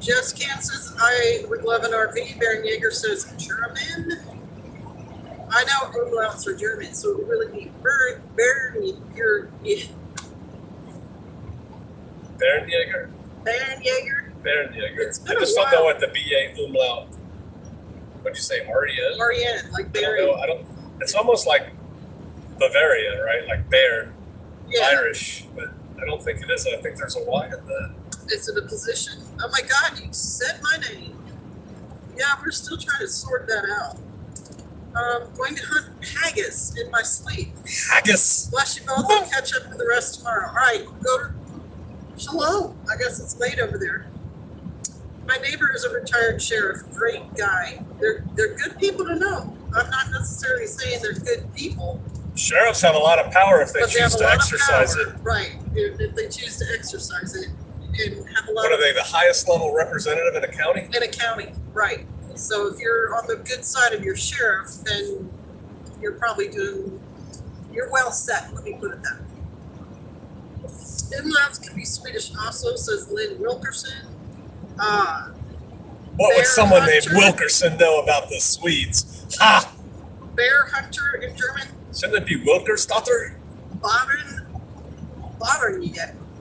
Just Can says, I would love an RV. Baron Jaeger says, German. I know umlauts are German, so it would really be Baron Jaeger. Baron Jaeger? Baron Jaeger. Baron Jaeger. It's been I just a don't know while. what the BA umlaut. What'd you say, REN? R-E-N, like I don't Baron. know. It's almost like Bavaria, right? Like Bairn, Yeah, Irish, but I don't think it is. I think there's a Y in that. is it a position? Oh my God, you said my name. Yeah, we're still trying to sort that out. Going to hunt haggis in my sleep. Haggis. Bless you both. I'll catch up with the rest tomorrow. All right, go to Shalom. I guess it's late over there. My neighbor is a retired sheriff. Great guy. They're good people to know. I'm not necessarily saying they're good people, Sheriffs have a lot of power if they but they have choose a to lot exercise of it. power. Right. if they choose to exercise it and have a lot What are of they, the highest level representative in a county? in a county, right? So if you're on the good side of your sheriff, then you're probably you're well set. Let me put it that way. In-laws can be Swedish also, says Lynn Wilkerson. What would Bear someone named hunter. Wilkerson know about the Swedes? Ha! Bear hunter in German. Shouldn't it be Wilkersdotter?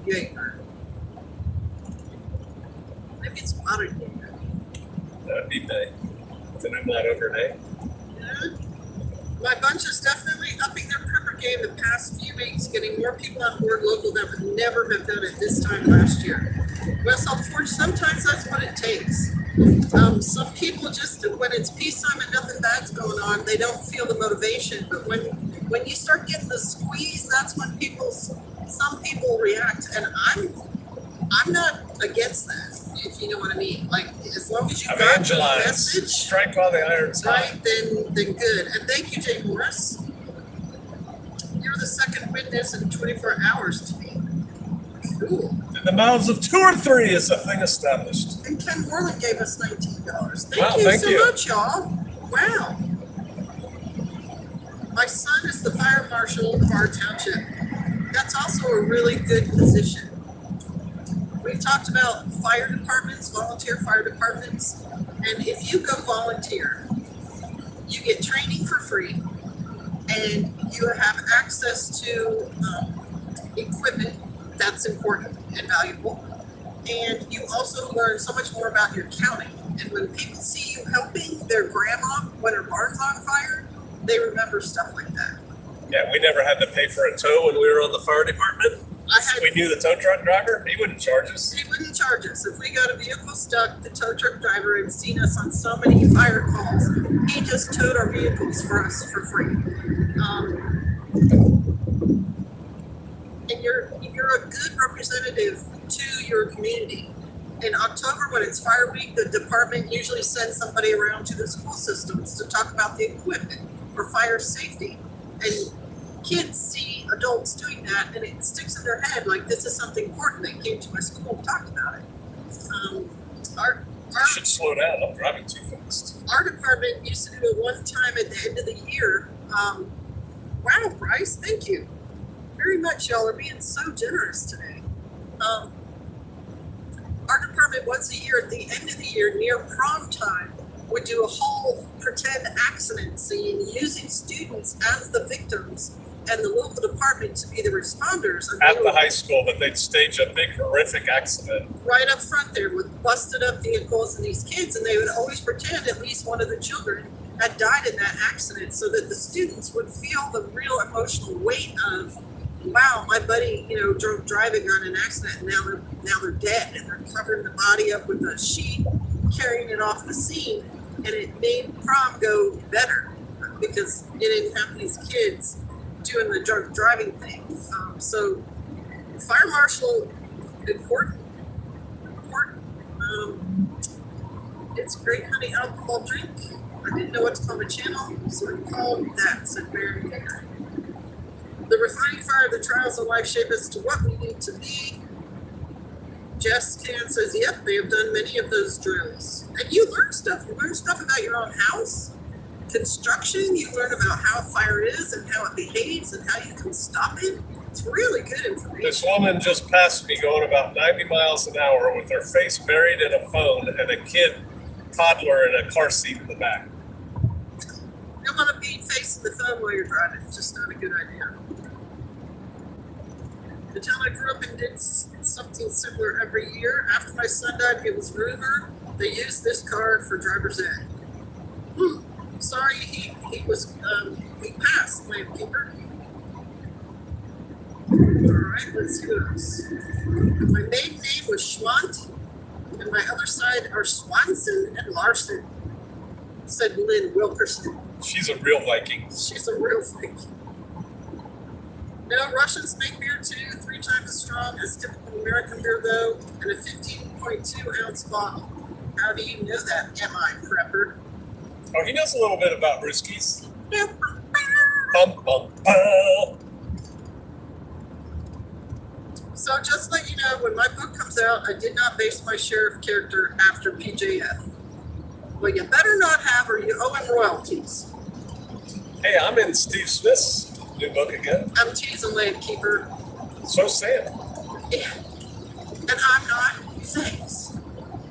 Jäger. Maybe it's modern Jäger. That'd be May. With an umlaut over May. Yeah. My bunch is definitely upping their prepper game the past few weeks, getting more people on board local that would never have done it this time last year. West Elk Forge, sometimes that's what it takes. Some people just, when it's peacetime and nothing bad's going on, they don't feel the motivation. But when you start getting the squeeze, that's when some people react. And I'm not against that, if you know what I mean. Like, as long as you got the Evangelize. message, Strike while the iron's hot. right, then good. And thank you, Jay Morris. You're the second witness in 24 hours to me. Cool. In the mouths of 2 or 3 is a thing established. And Ken Moreland gave us $19. Wow, Thank thank you you. so much, y'all. Wow. My son is the fire marshal of our township. That's also a really good position. We've talked about fire departments, volunteer fire departments, and if you go volunteer, you get training for free, and you have access to equipment that's important and valuable, and you also learn so much more about your county. And when people see you helping their grandma when her barn's on fire, they remember stuff like that. Yeah, we never had to pay for a tow when we were on the fire department. We knew the tow truck driver. He wouldn't charge us. He wouldn't charge us. If we got a vehicle stuck, the tow truck driver had seen us on so many fire calls. He just towed our vehicles for us for free. And you're a good representative to your community. In October, when it's fire week, the department usually sends somebody around to the school systems to talk about the equipment or fire safety. And kids see adults doing that, and it sticks in their head like this is something important. They came to my school and talked about it. I should slow down. I'm driving too fast. Our department used to do it one time at the end of the year. Wow, Bryce, thank you very much. Y'all are being so generous today. Our department once a year at the end of the year near prom time would do a whole pretend accident scene using students as the victims and the local department to be the responders. And At the high school, but they'd stage a big horrific accident. Right up front there with busted up vehicles and these kids, and they would always pretend at least one of the children had died in that accident so that the students would feel the real emotional weight of, wow, my buddy, driving on an accident and now they're dead, and they're covering the body up with a sheet, carrying it off the scene. And it made prom go better because it didn't have these kids doing the drunk driving thing. So fire marshal, important. It's a great honey alcohol drink. I didn't know what to call my channel, so I called that, said Mary Baker. The refining fire, the trials of life shape us to what we need to be. Jess Can says, yep, they have done many of those drills. And you learn stuff. You learn stuff about your own house, construction. You learn about how fire is and how it behaves and how you can stop it. It's really good information. This woman just passed me going about 90 miles an hour with her face buried in a phone and a toddler in a car seat in the back. You don't want to be facing the phone while you're driving. It's just not a good idea. The town I grew up in did something similar every year. After my son died, it was rumor they used this car for driver's ed. Sorry, he passed, landkeeper. All right, let's see what else. My maiden name was Schwant, and my other side are Swanson and Larson, said Lynn Wilkerson. She's a real Viking. She's a real Viking. No, Russians make beer too, 3 times as strong as typical American beer though, and a 15.2 ounce bottle. How do you know that, MI prepper? Oh, he knows a little bit about brewskis. So just let you know, when my book comes out, I did not base my sheriff character after PJF. Well, you better not have, or you owe him royalties. Hey, I'm in Steve Smith's new book again. I'm teasing Landkeeper. So Sam. Yeah. And I'm not. Thanks.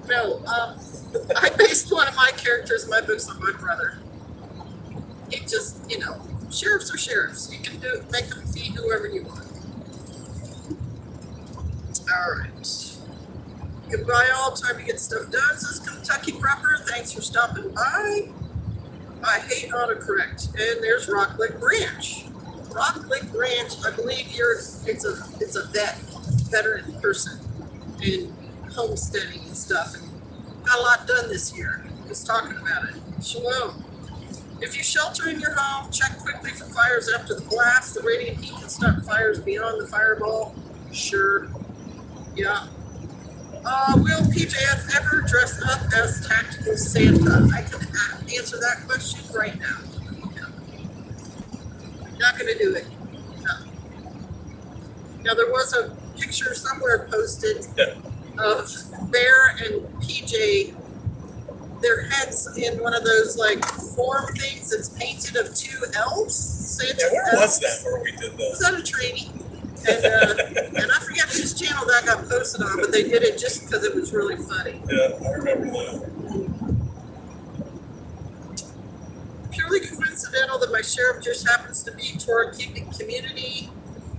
No, I based one of my characters in my books on my brother. It just, sheriffs are sheriffs. You can make them be whoever you want. All right. Goodbye, all. Time to get stuff done, says Kentucky Prepper. Thanks for stopping by. I hate autocorrect. And there's Rock Lick Ranch. Rock Lick Ranch, I believe it's a veteran person in homesteading and stuff. And got a lot done this year. Just talking about it. Shalom. If you shelter in your home, check quickly for fires after the blast. The radiant heat can start fires beyond the fireball. Sure. Yeah. Will PJF ever dress up as tactical Santa? I can answer that question right now. No. Not going to do it. No. Now, there was a picture somewhere posted of Bear and PJ, their heads in one of those form things that's painted of two elves. Santa where was that where we did that? Was that a training? And I forget whose channel that got posted on, but they did it just because it was really funny. Yeah, I remember that. Purely coincidental that my sheriff just happens to be Torah keeping community.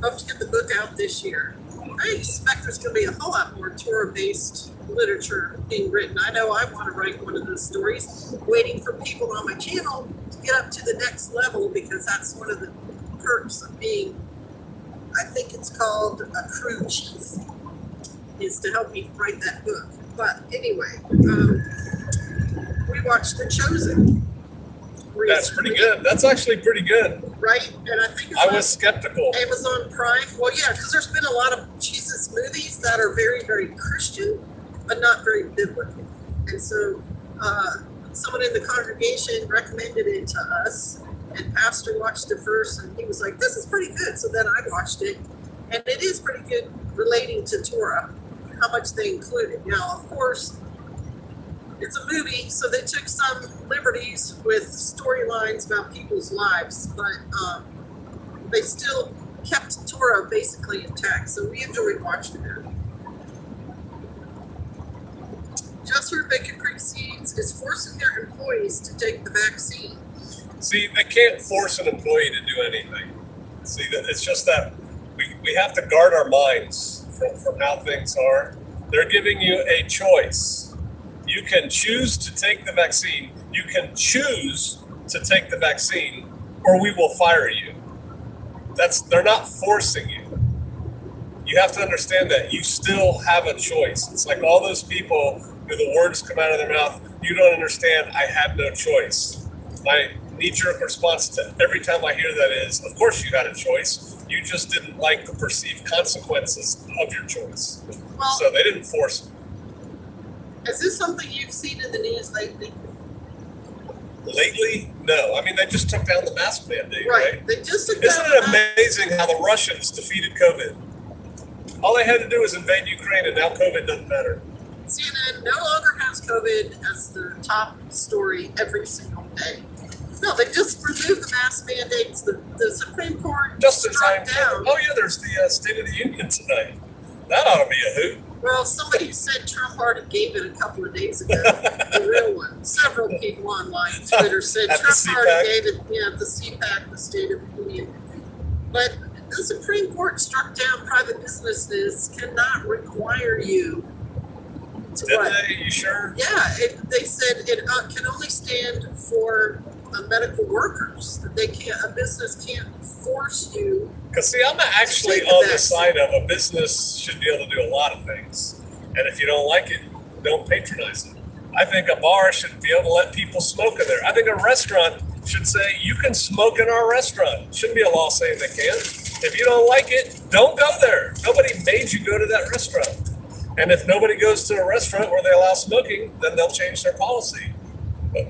Hope to get the book out this year. I expect there's going to be a whole lot more Torah-based literature being written. I know I want to write one of those stories, waiting for people on my channel to get up to the next level, because that's one of the perks of being, I think it's called a crew chief, is to help me write that book. But anyway, we watched The Chosen. That's pretty good. That's actually pretty good. Right? And I think I was skeptical. Amazon Prime. Well, yeah, because there's been a lot of Jesus movies that are very, very Christian, but not very biblical. And so someone in the congregation recommended it to us, and Pastor watched it first, and he was like, this is pretty good. So then I watched it, and it is pretty good relating to Torah, how much they included. Now, of course, it's a movie, so they took some liberties with storylines about people's lives, but they still kept Torah basically intact, so we enjoyed watching it. Just for Bacon Creek Seeds is forcing their employees to take the vaccine. See, they can't force an employee to do anything. See, it's just that we have to guard our minds from how things are. They're giving you a choice. You can choose to take the vaccine. You can choose to take the vaccine, or we will fire you. They're not forcing you. You have to understand that you still have a choice. It's like all those people who the words come out of their mouth. You don't understand. I had no choice. My knee-jerk response to every time I hear that is, of course you had a choice. You just didn't like the perceived consequences of your choice. Well, so they didn't force you. Is this something you've seen in the news lately? Lately? No. I mean, they just took down the mask mandate, right? They just took Isn't it amazing how the Russians defeated COVID? All they had to do was invade Ukraine, and now COVID doesn't matter. CNN no longer has COVID as their top story every single day. No, they just removed the mask mandates. The Supreme Court just in struck time. down. Oh, yeah, there's the State of the Union tonight. That ought to be a hoot. Well, somebody said Trump already gave it a couple of days ago, the real one. Several people online, Twitter said Trump already gave it, the CPAC, the State of the Union. But the Supreme Court struck down private businesses cannot require you to Did they? You sure? Yeah, they said it can only stand for medical workers. That a business can't force you. Because see, I'm actually on the side of a business should be able to do a lot of things. And if you don't like it, don't patronize it. I think a bar should be able to let people smoke in there. I think a restaurant should say, you can smoke in our restaurant. It shouldn't be a law saying they can. If you don't like it, don't go there. Nobody made you go to that restaurant. And if nobody goes to a restaurant where they allow smoking, then they'll change their policy. But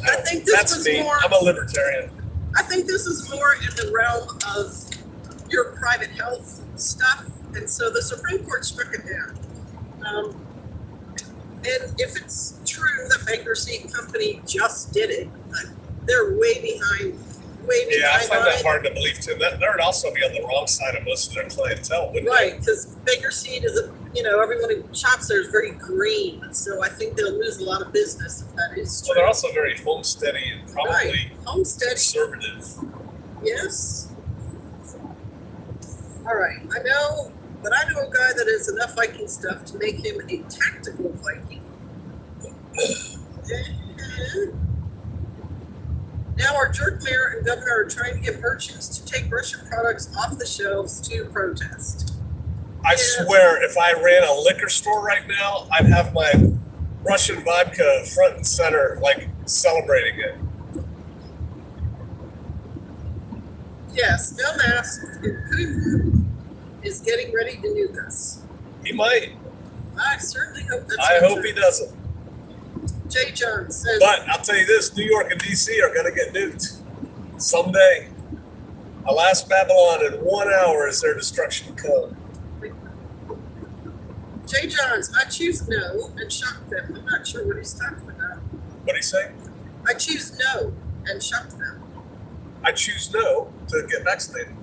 I think this was more. I'm a libertarian. I think this is more in the realm of your private health stuff. And so the Supreme Court struck it down. And if it's true that Baker Seed Company just did it, they're way behind. Yeah, I find that hard to believe too. That would also be on the wrong side of most of their clientele, wouldn't right? Because Baker Seed is everyone who shops there is very green, so I think they'll lose a lot of business if that is true. Well, they're also very homesteady and probably conservative. Yes. All right, I know a guy that has enough Viking stuff to make him a tactical Viking. Now our jerk mayor and governor are trying to get merchants to take Russian products off the shelves to protest. I swear, if I ran a liquor store right now, I'd have my Russian vodka front and center, like celebrating it. Yes, no mask. Putin is getting ready to nuke us. He might. I certainly hope that's I hope he doesn't. Jay John says. But I'll tell you this, New York and D.C. are going to get nuked someday. Alas, Babylon, in 1 hour is their destruction come. Jay Johns, I choose no and shock them. I'm not sure what he's talking about. What'd he say? I choose no and shock them. I choose no to get vaccinated.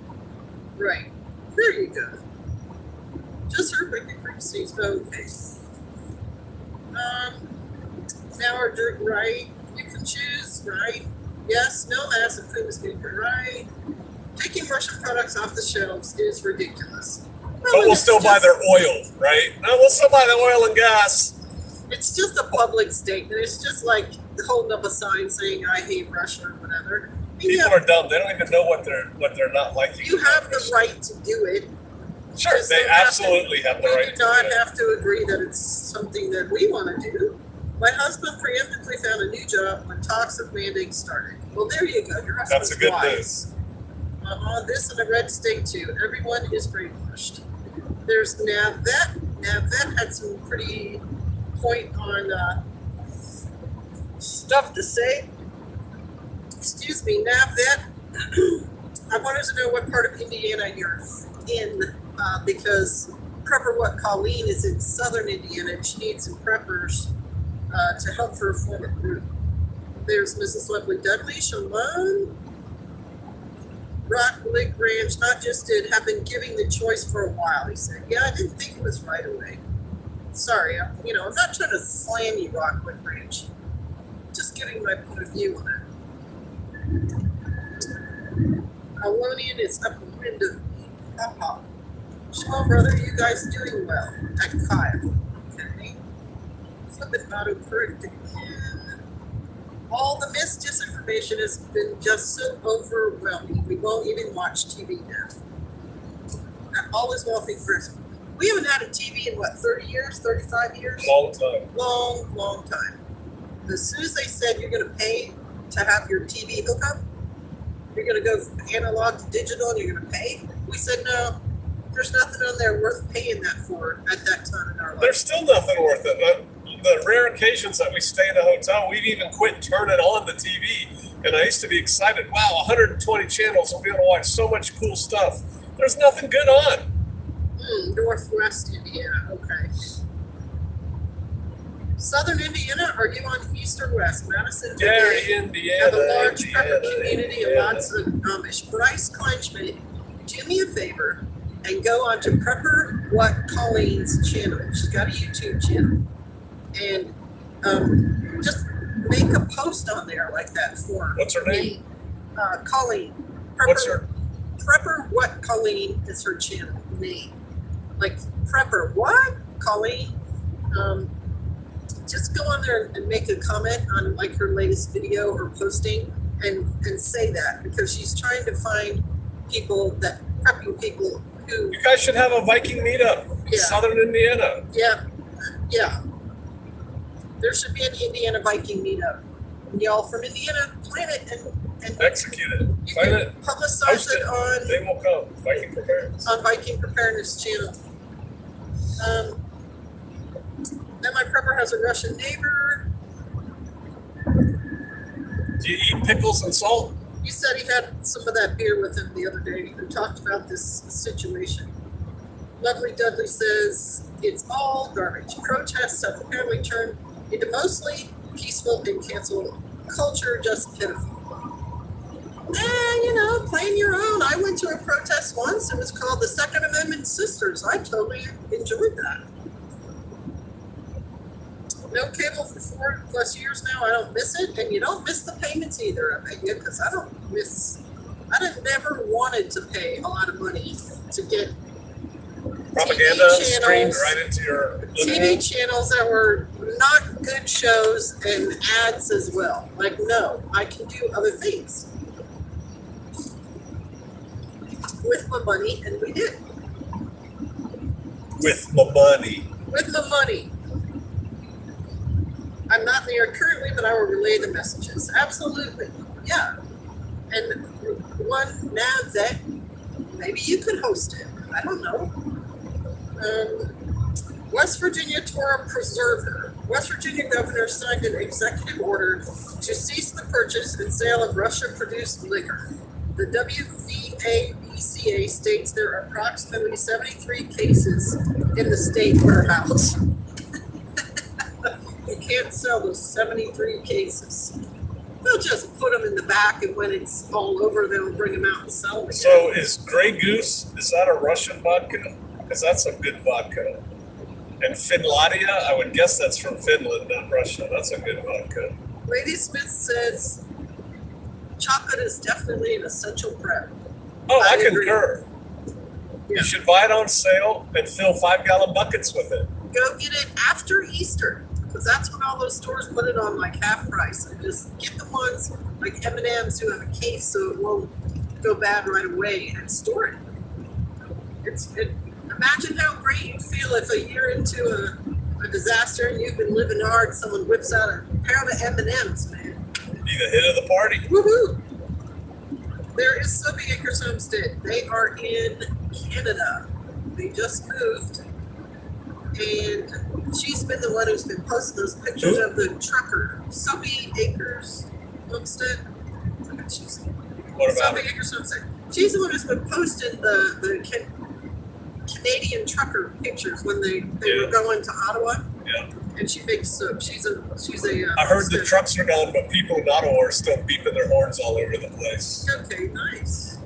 Right. There you go. Just heard Ricky Frequencies. Okay. Now our dirt, right? You can choose, right? Yes, no mass and food is getting right. Taking Russian products off the shelves is ridiculous. But we'll still buy their oil, right? No, we'll still buy the oil and gas. It's just a public statement. It's just like holding up a sign saying "I hate Russia" or whatever. People are dumb. They don't even know what they're not liking. You have the right to do it. Sure, they absolutely have the right to do it. We do not have to agree that it's something that we want to do. My husband preemptively found a new job when talks of mandates started. Well, there you go. Your husband's That's a good wise. This in a red state too. Everyone is brainwashed. There's NavVet. NavVet had some pretty point on stuff to say. Excuse me, NavVet. I wanted to know what part of Indiana you're in because Prepper What Colleen is in southern Indiana and she needs some preppers to help her form a group. There's Mrs. Lovely Dudley, Shalom. Rock Lake Ranch, not just did, have been giving the choice for a while, he said. Yeah, I didn't think it was right away. Sorry, I'm not trying to slam you, Rock Lake Ranch. Just giving my point of view on it. Alonian is upwind of Papa. Shalom, brother, you guys doing well. At Kyle. Okay. Flipping autocorrect again. All the misinformation has been just so overwhelming. We won't even watch TV now. All is wealthy first. We haven't had a TV in 30 years, 35 years? Long time. Long time. As soon as they said you're going to pay to have your TV hookup, you're going to go from analog to digital and you're going to pay, we said no. There's nothing on there worth paying that for at that time in our life. There's still nothing worth it. The rare occasions that we stay in a hotel, we've even quit turning on the TV. And I used to be excited. Wow, 120 channels. We'll be able to watch so much cool stuff. There's nothing good on. Northwest Indiana. Okay. Southern Indiana, are you on east or west? Madison, Gary, Indiana. Have a large prepper community and lots of Amish. Bryce Kleinschmidt, do me a favor and go on to Prepper What Colleen's channel. She's got a YouTube channel. And just make a post on there like that for me. What's her name? Colleen. What's her? Prepper What Colleen is her channel name. Like Prepper What Colleen. Just go on there and make a comment on like her latest video or posting and say that because she's trying to find people prepping people who. You guys should have a Viking meetup in Southern Indiana. Yeah. There should be an Indiana Viking meetup. And y'all from Indiana, plan it and execute it. You Plan can it. publicize it on. They will come. Viking Preparedness. On Viking Preparedness channel. Then my prepper has a Russian neighbor. Do you eat pickles and salt? You said he had some of that beer with him the other day and talked about this situation. Lovely Dudley says it's all garbage. Protests have apparently turned into mostly peaceful and cancel culture, just pitiful. Claim your own. I went to a protest once. It was called the Second Amendment Sisters. I totally enjoyed that. No cable for 4+ years now. I don't miss it, and you don't miss the payments either, I bet you, because I never wanted to pay a lot of money to get Propaganda streamed right into your TV channels that were not good shows and ads as well. Like, no, I can do other things with my money, and we did. With my money. With my money. I'm not there currently, but I will relay the messages. Absolutely. Yeah. And one NASDAQ, maybe you could host it. I don't know. West Virginia Torah preserver. West Virginia governor signed an executive order to cease the purchase and sale of Russia-produced liquor. The WVA-BCA states there are approximately 73 cases in the state warehouse. You can't sell those 73 cases. They'll just put them in the back, and when it's all over, they'll bring them out and sell them. So is Grey Goose, is that a Russian vodka? Because that's a good vodka. And Finlandia, I would guess that's from Finland, not Russia. That's a good vodka. Lady Smith says chocolate is definitely an essential prep. Oh, I agree. concur. Yeah. You should buy it on sale and fill 5-gallon buckets with it. Go get it after Easter, because that's when all those stores put it on like half price. And just get the ones like M&M's who have a case so it won't go bad right away, and store it. Imagine how great you'd feel if a year into a disaster and you've been living hard, someone whips out a pound of M&M's, man. Be the hit of the party. Woohoo! There is Sophie Acres Homestead. They are in Canada. They just moved. And she's been the one who's been posting those pictures of the trucker. Sophie Acres Homestead. What about Sophie Acres Homestead. She's the one who's been posting the Canadian trucker pictures when they were going to Ottawa. Yeah. And she makes soap. She's a. I heard the trucks are gone, but people in Ottawa are still beeping their horns all over the place. Okay, nice.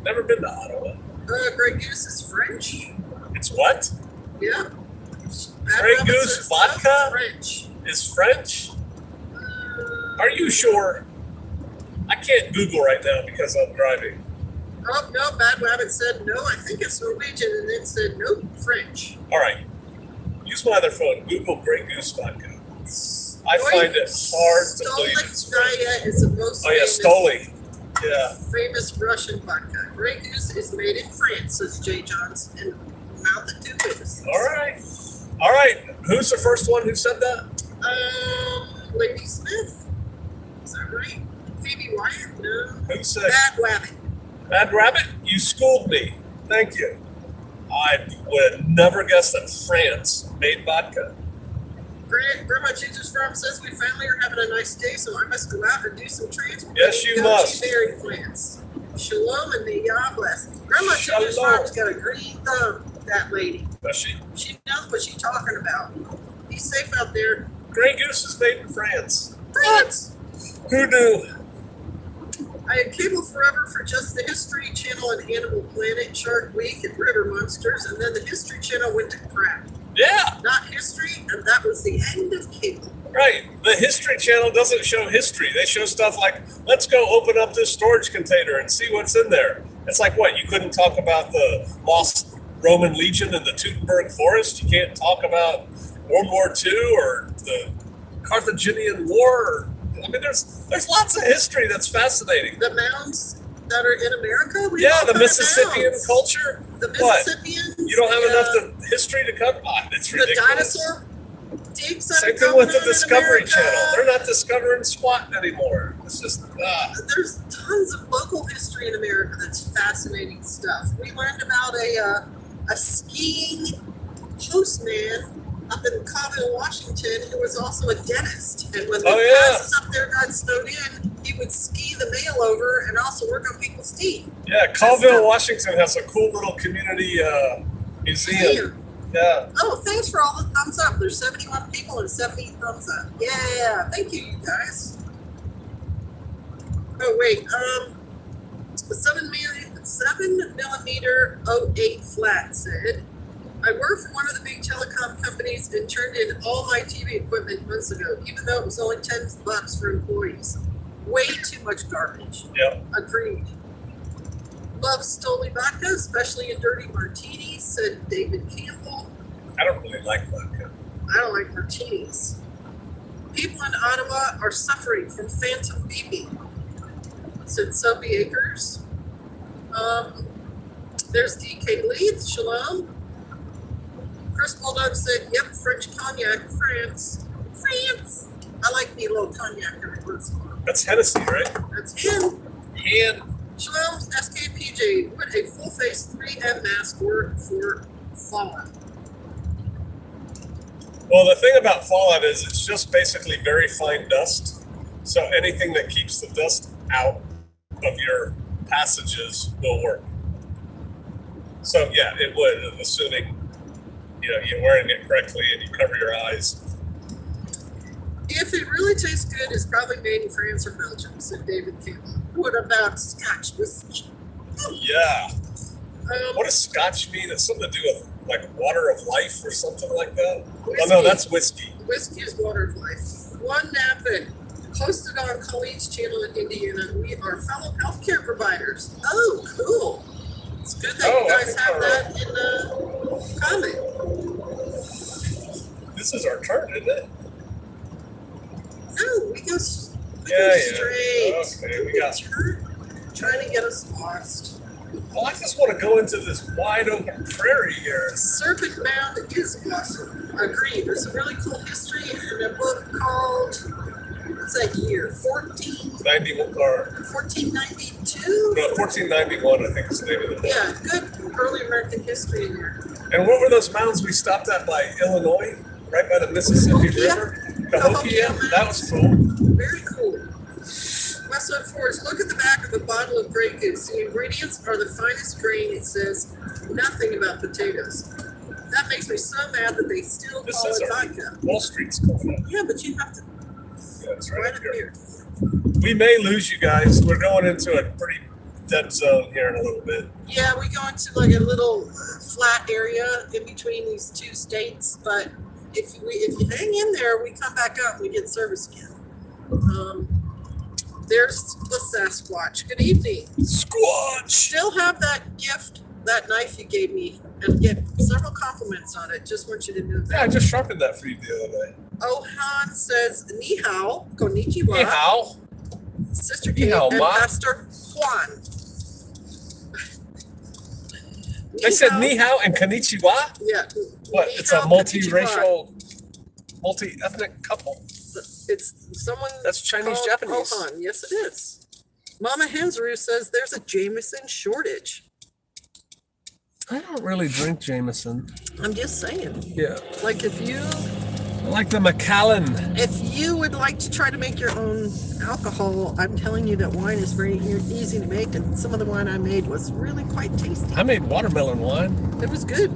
Never been to Ottawa. Grey Goose is French. It's what? Yeah. Grey Goose vodka French. is French? Are you sure? I can't Google right now because I'm driving. Oh, no, Bad Rabbit said no, I think it's Norwegian, and then said nope, French. All right. Use my other phone. Google Grey Goose vodka. I find it hard to believe it's French. Is the most Stoli. Yeah. famous Russian vodka. Grey Goose is made in France, says Jay Johns, and mouth it to witnesses. All right. All right. Who's the first one who said that? Lady Smith. Is that right? Phoebe Wyatt? No. Who said? Bad Rabbit. Bad Rabbit, you schooled me. Thank you. I would never guess that France made vodka. Grandma Ginger's Farm says we finally are having a nice day, so I must go out and do some transplanting. Yes, you must. Berry plants. Shalom and may Yah bless. Grandma Ginger's Farm's got a green thumb, that lady. Does she? She knows what she's talking about. Be safe out there. Grey Goose is made in France. France! Who knew? I had cable forever for just the History Channel and Animal Planet, Shark Week, and River Monsters, and then the History Channel went to crap. Yeah. Not history, and that was the end of cable. Right. The History Channel doesn't show history. They show stuff like, let's go open up this storage container and see what's in there. It's like, what, you couldn't talk about the lost Roman legion in the Teutoburg Forest? You can't talk about World War II or the Carthaginian War? I mean, there's lots of history that's fascinating. The mounds that are in America? The Mississippian culture. The Mississippians. What? You don't have enough history to cover? It's ridiculous. The dinosaur digs. Same thing with the Discovery Channel. They're not discovering squat anymore. It's just, There's tons of local history in America that's fascinating stuff. We learned about a skiing postman up in Colville, Washington, who was also a dentist. And when the passes up there got snowed in, he would ski the mail over and also work on people's teeth. Yeah, Colville, Washington has a cool little community museum. Yeah. Oh, thanks for all the thumbs up. There's 71 people and 70 thumbs up. Yeah, thank you, you guys. Oh wait, the 7mm 08 flat said, I worked for one of the big telecom companies and turned in all my TV equipment months ago, even though it was only $10 for employees. Way too much garbage. Yep. Agreed. Love Stoli vodka, especially in dirty martinis, said David Campbell. I don't really like vodka. I don't like martinis. People in Ottawa are suffering from phantom beeping, said Sophie Akers. There's DK Leith, shalom. Chris Bulldog said, yep, French cognac, France. France! I like me a little cognac every once in a while. That's Hennessy, right? That's him. And Shalom, SKPJ, would a full-face 3M mask work for fallout? well, the thing about fallout is it's just basically very fine dust. So anything that keeps the dust out of your passages will work. So yeah, it would, assuming you're wearing it correctly and you cover your eyes. If it really tastes good, it's probably made in France or Belgium, said David Campbell. What about Scotch whiskey? Yeah. What does Scotch mean? It's something to do with like water of life or something like that. Whiskey. Oh no, that's whiskey. Whiskey is water of life. One Navin, hosted on Colleen's channel in Indiana. We are fellow healthcare providers. Oh, cool. It's good that you guys have that in the comment. This is our turn, isn't it? No, we go straight. Okay, we got. Trying to get us lost. Well, I just want to go into this wide open prairie here. Serpent Mound is awesome. Agreed. There's some really cool history in a book called, what's that year? 91 or 1492? No, 1491, I think is the name of the book. Yeah, good early American history in there. And what were those mounds we stopped at by Illinois? Right by the Mississippi River? Cahokia? That was cool. Very cool. Westwood Forge, look at the back of a bottle of Grey Goose. The ingredients are the finest grain. It says nothing about potatoes. That makes me so mad that they still call it vodka. Wall Street's coming up. Yeah, but you have to. Yeah, it's right up here. here. We may lose you guys. We're going into a pretty dead zone here in a little bit. Yeah, we go into like a little flat area in between these two states, but if you hang in there, we come back up and we get service again. There's the Sasquatch. Good evening. Squatch! Still have that gift, that knife you gave me, and get several compliments on it. Just want you to know that. Yeah, I just sharpened that for you the other day. Ohan says, Ni hao, konnichiwa. Ni hao. Sister Ni Kate hao, and ma. Pastor Juan. I said ni hao and konnichiwa? Yeah. What? It's a multiracial, multi-ethnic couple. It's someone that's Chinese called Japanese. Ohan. Yes, it is. Mama Hensroo says there's a Jameson shortage. I don't really drink Jameson. I'm just saying. Yeah. Like if you I like the Macallan. If you would like to try to make your own alcohol, I'm telling you that wine is very easy to make, and some of the wine I made was really quite tasty. I made watermelon wine. It was good.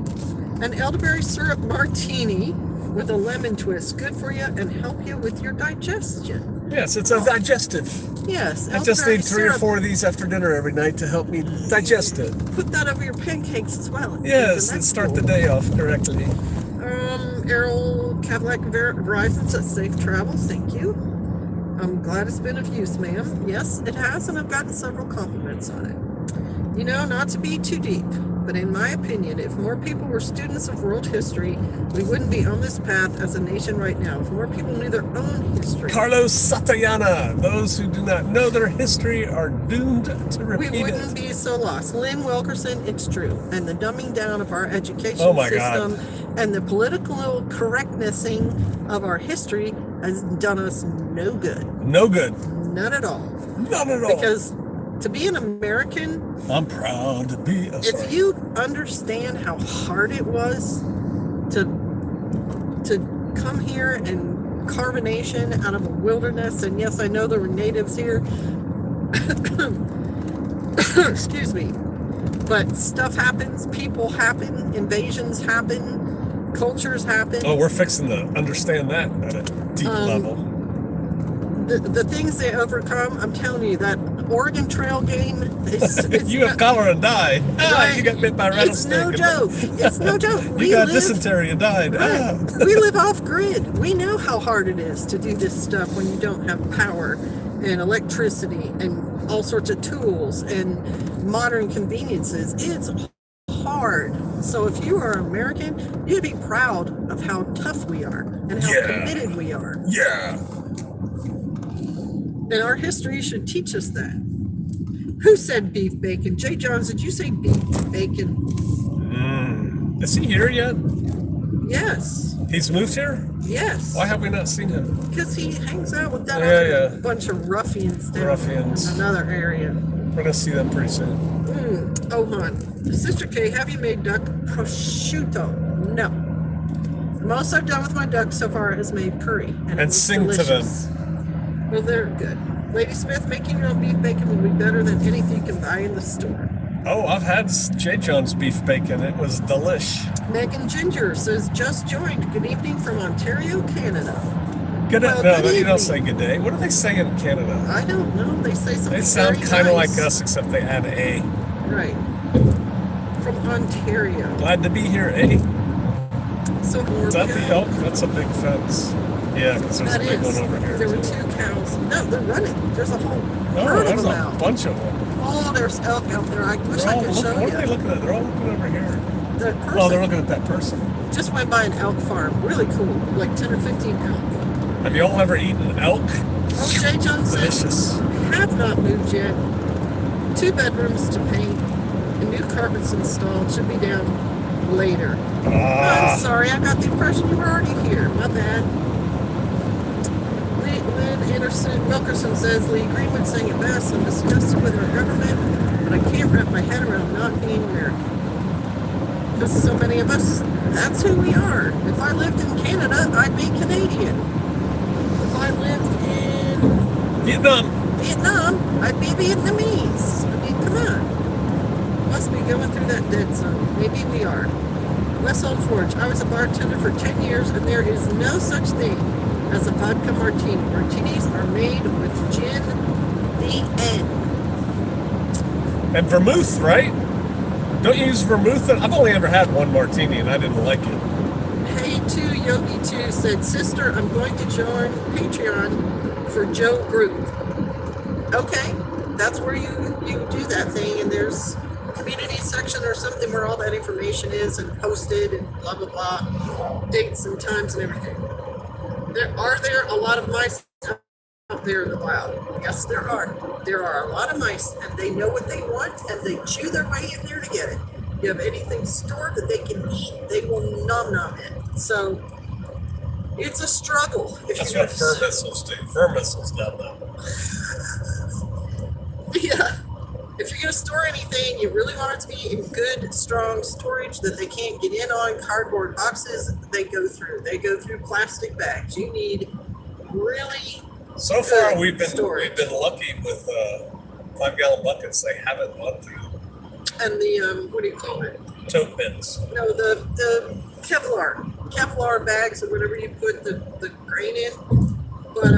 An elderberry syrup martini with a lemon twist, good for you and help you with your digestion. Yes, it's a digestive. Yes. I just need 3 or 4 of these after dinner every night to help me digest it. Put that over your pancakes as well. Yes, and start the day off correctly. Errol Cadillac Verizon says safe travels. Thank you. I'm glad it's been of use, ma'am. Yes, it has, and I've gotten several compliments on it. You know, not to be too deep, but in my opinion, if more people were students of world history, we wouldn't be on this path as a nation right now. If more people knew their own history. Carlos Satayana, those who do not know their history are doomed to repeat we wouldn't be so lost. Lynn Wilkerson, it's true. And the dumbing down of our education system and the political correctnessing of our history has done us no good. No good. None at all. None at all. Because to be an American, I'm proud to be a if you understand how hard it was to come here and carbonation out of a wilderness. And yes, I know there were natives here. Excuse me. But stuff happens, people happen, invasions happen, cultures happen. Oh, we're fixing to understand that at a deep level. The things they overcome, I'm telling you, that Oregon Trail game, it's You have cholera and died. Right. You got bit by a rattlesnake. It's no joke. It's no joke. You got dysentery and died. Right. We live off grid. We know how hard it is to do this stuff when you don't have power and electricity and all sorts of tools and modern conveniences. It's hard. So if you are American, you'd be proud of how tough we are and how committed we are. Yeah. And our history should teach us that. Who said beef bacon? Jay Jones, did you say beef bacon? Is he here yet? Yes. He's moved here? Yes. Why have we not seen him? Because he hangs out with that other bunch of ruffians down in another area. We're going to see them pretty soon. Oh, hon. Sister K, have you made duck prosciutto? No. The most I've done with my duck so far is made curry. And sing delicious. to them. Well, they're good. Lady Smith, making your own beef bacon will be better than anything you can buy in the store. Oh, I've had J. John's beef bacon. It was delish. Megan Ginger says, just joined. Good evening from Ontario, Canada. Good evening. You don't say good day. What do they say in Canada? I don't know. They say something They sound kind of nice. like us, except they add a. Right. From Ontario. Glad to be here, eh? So Is that the elk? That's a big fence. Yeah, because there's a big one over here. There were 2 cows. No, they're running. There's a whole herd of there's them a out. bunch of them. Oh, there's elk out there. I wish I could show you. What are they looking at? They're all looking over here. That person Oh, they're looking at that person. just went by an elk farm. Really cool. Like 10 or 15 elk. Have you all ever eaten elk? Oh, Jay John says, Delicious. have not moved yet. 2 bedrooms to paint. And new carpets installed. Should be down later. I'm sorry. I got the impression you were already here. My bad. Lynn Anderson Wilkerson says, Lee Greenwood saying it best. I'm disgusted with our government, but I can't wrap my head around not being American. Because so many of us, that's who we are. If I lived in Canada, I'd be Canadian. If I lived in Vietnam, I'd be Vietnamese. I mean, come on. Must be going through that dead zone. Maybe we are. West Old Forge. I was a bartender for 10 years, and there is no such thing as a vodka martini. Martinis are made with gin. The end. And vermouth, right? Don't you use vermouth? I've only ever had one martini, and I didn't like it. Hey 2 Yogi 2 said, sister, I'm going to join Patreon for Joe Group. Okay, that's where you do that thing, and there's community section or something where all that information is and posted and blah blah blah, dates and times and everything. Are there a lot of mice out there in the wild? Yes, there are. There are a lot of mice, and they know what they want, and they chew their way in there to get it. You have anything stored that they can eat, they will nom it. So it's a struggle. That's what fur missiles do. Fur missiles down there. Yeah. If you're going to store anything, you really want it to be in good, strong storage that they can't get in on. Cardboard boxes, they go through. They go through plastic bags. You need really So far, we've been lucky with 5-gallon buckets. They haven't gone through. And the, what do you call it? Tote bins. No, the Kevlar bags or whatever you put the grain in. But,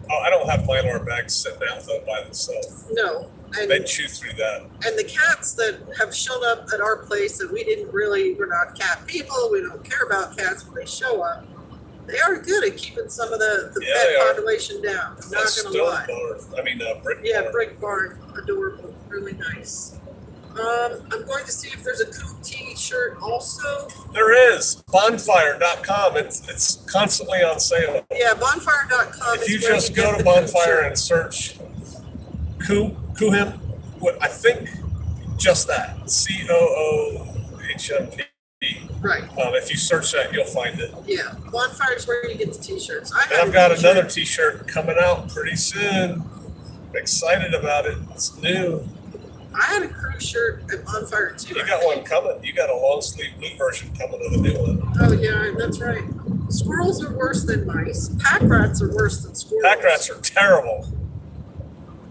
Oh, I don't have Mylar bags sitting out, though, by themselves. no. And, They chew through that. and the cats that have shown up at our place that we're not cat people, we don't care about cats when they show up, they are good at keeping some of the pet population down. I'm not going to lie. Brick barn. Brick barn, adorable, really nice. I'm going to see if there's a Coop t-shirt also. There is. Bonfire.com. It's constantly on sale. Yeah, bonfire.com. If you just go to Bonfire and search Coohim, I think just that. COOHMP. Right. If you search that, you'll find it. Yeah, Bonfire is where you get the t-shirts. I've got another t-shirt coming out pretty soon. I'm excited about it. It's new. I had a crew shirt at Bonfire too. You got one coming. You got a long sleeve blue version coming of the new one. Oh yeah, that's right. Squirrels are worse than mice. Pack rats are worse than squirrels. Pack rats are terrible.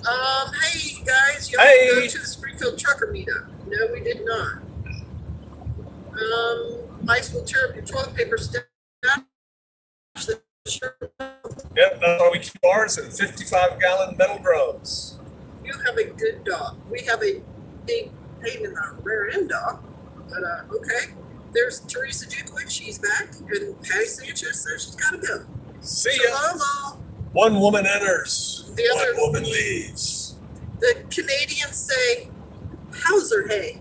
Hey guys, y'all go to the Springfield Trucker meetup. No, we did not. Mice will tear up your toilet paper stash. Yep, that's why we keep ours in 55-gallon metal drums. You have a good dog. We have a big pain in the rear end dog. But okay. There's Teresa Dukowicz, she's back. And Patty Sanchez says she's gotta go. See ya. Hello. One woman enters, The one other woman leaves. The Canadians say, Hauser hey.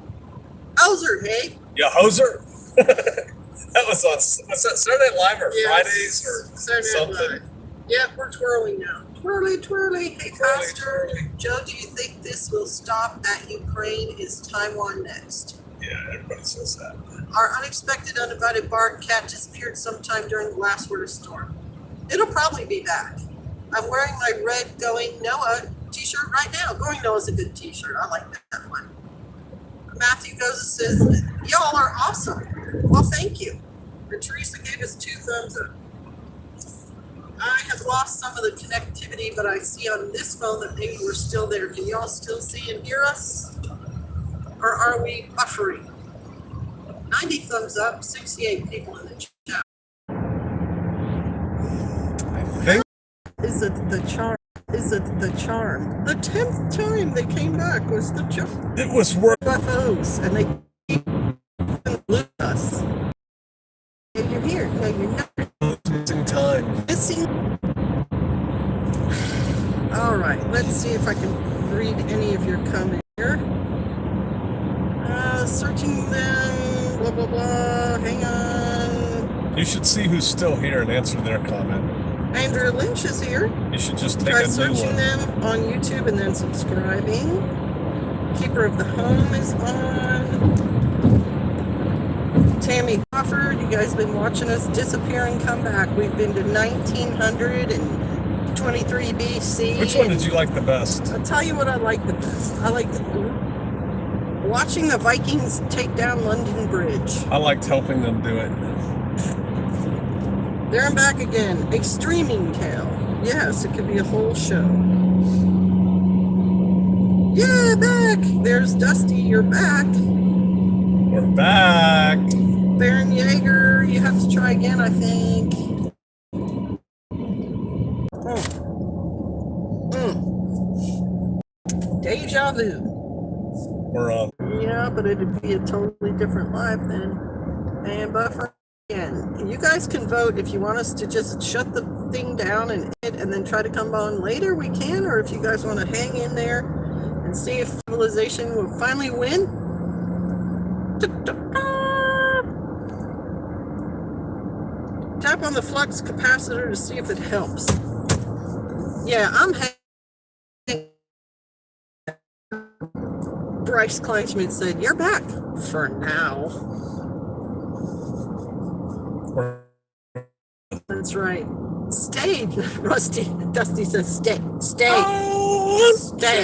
Hauser hey. Ya hoser? That was on Saturday Night Live or Fridays or Saturday Night something. Live. Yeah, we're twirling now. Twirly, twirly. Hey, Pastor. Twirly. Joe, do you think this will stop at Ukraine? Is Taiwan next? Yeah, everybody says that. Our unexpected uninvited barred cat disappeared sometime during the last winter storm. It'll probably be back. I'm wearing my red Going Noah t-shirt right now. Going Noah's a good t-shirt. I like that one. Matthew goes and says, y'all are awesome. Well, thank you. And Teresa gave us 2 thumbs up. I have lost some of the connectivity, but I see on this phone that maybe we're still there. Can y'all still see and hear us? Or are we buffering? 90 thumbs up, 68 people in the chat. I think Is it the charm? Is it the charm? The 10th time they came back was the charm. it was worth UFOs, and they blew us. And you're here. No, you're not losing time. missing. All right, let's see if I can read any of your comments here. Searching them, blah, blah, blah. Hang on. You should see who's still here and answer their comment. Andrew Lynch is here. You should just take Try a new searching one. them on YouTube and then subscribing. Keeper of the Home is on. Tammy Crawford, you guys have been watching us disappear and come back. We've been to 1923 BC. Which one did you like the best? I'll tell you what I like the best. I like watching the Vikings take down London Bridge. I liked helping them do it. There and back again. Extreming Tale. Yes, it could be a whole show. Yeah, back. There's Dusty. You're back. We're back. Baron Yeager, you have to try again, I think. Deja vu. We're on. Yeah, but it'd be a totally different live then. And buffer again. You guys can vote if you want us to just shut the thing down and then try to come on later, we can. Or if you guys want to hang in there and see if civilization will finally win. Tap on the flux capacitor to see if it helps. Yeah, I'm hanging. Bryce Kleinschmidt said, you're back for now. That's right. Stay, Rusty. Dusty says, stay. Stay.